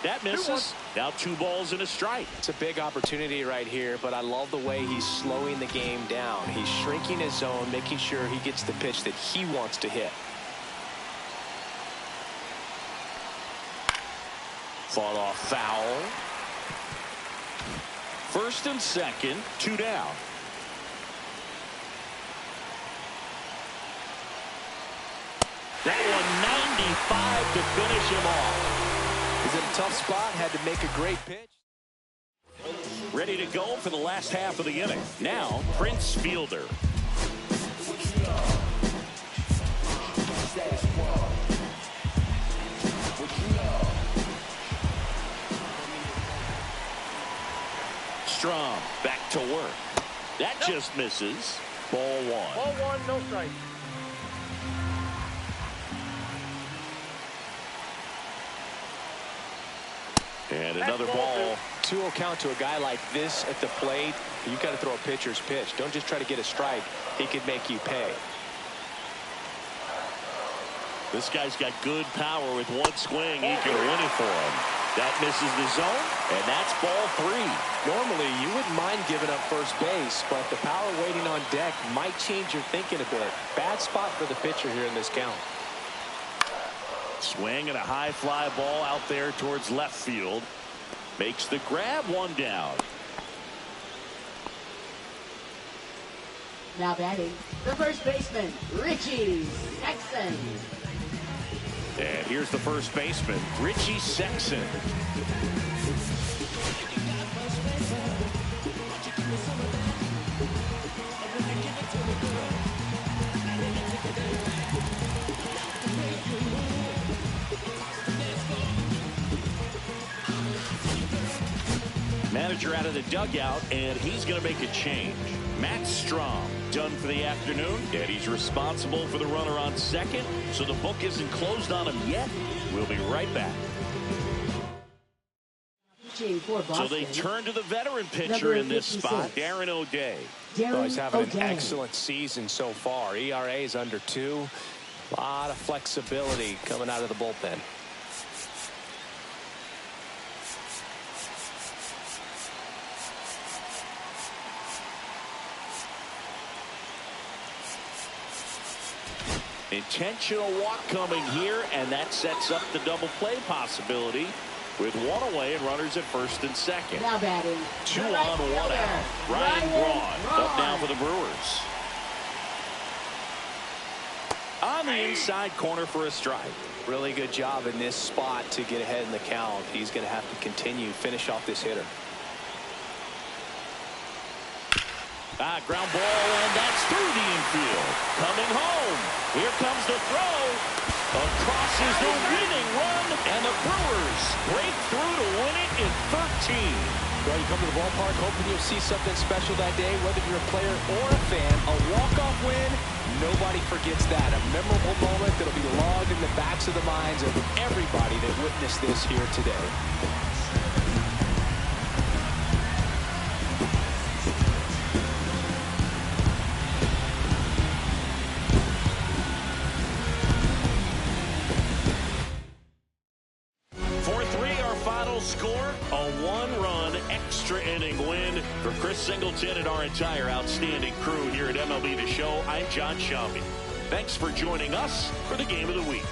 That misses. Now 2 balls and a strike. It's a big opportunity right here, but I love the way he's slowing the game down. He's shrinking his zone, making sure he gets the pitch that he wants to hit. Fought off foul. First and second, 2 down. That one 95 to finish him off. He's in a tough spot, had to make a great pitch. Ready to go for the last half of the inning. Now, Prince Fielder. Strom back to work. That just misses. Ball 1. Ball 1, no strike. And another ball. 2-0 count to a guy like this at the plate. You've got to throw a pitcher's pitch. Don't just try to get a strike. He could make you pay. This guy's got good power. With 1 swing, he can win it for him. That misses the zone, and that's ball 3. Normally, you wouldn't mind giving up first base, but the power waiting on deck might change your thinking a bit. Bad spot for the pitcher here in this count. Swing and a high fly ball out there towards left field. Makes the grab. 1 down. Now batting, the first baseman, Richie Sexson. And here's the first baseman, Richie Sexson. Manager out of the dugout, and he's going to make a change. Matt Strom done for the afternoon, and he's responsible for the runner on second, so the book isn't closed on him yet. We'll be right back. So they turn to the veteran pitcher in this spot, Darren O'Day. He's having an excellent season so far. ERA is under 2. A lot of flexibility coming out of the bullpen. Intentional walk coming here, and that sets up the double play possibility with 1 away and runners at first and second. Now batting, 2 on, 1 out. Ryan Braun up now for the Brewers. On the inside corner for a strike. Really good job in this spot to get ahead in the count. He's going to have to continue finish off this hitter. Ground ball, and that's through the infield. Coming home. Here comes the throw. Across is the winning run, and the Brewers break through to win it in 13. Well, you come to the ballpark hoping you'll see something special that day, whether you're a player or a fan. A walk-off win, nobody forgets that. A memorable moment that'll be logged in the backs of the minds of everybody that witnessed this here today. score, a 1-run extra inning win for Chris Singleton and our entire outstanding crew here at MLB The Show. I'm John Sciambi. Thanks for joining us for the Game of the Week.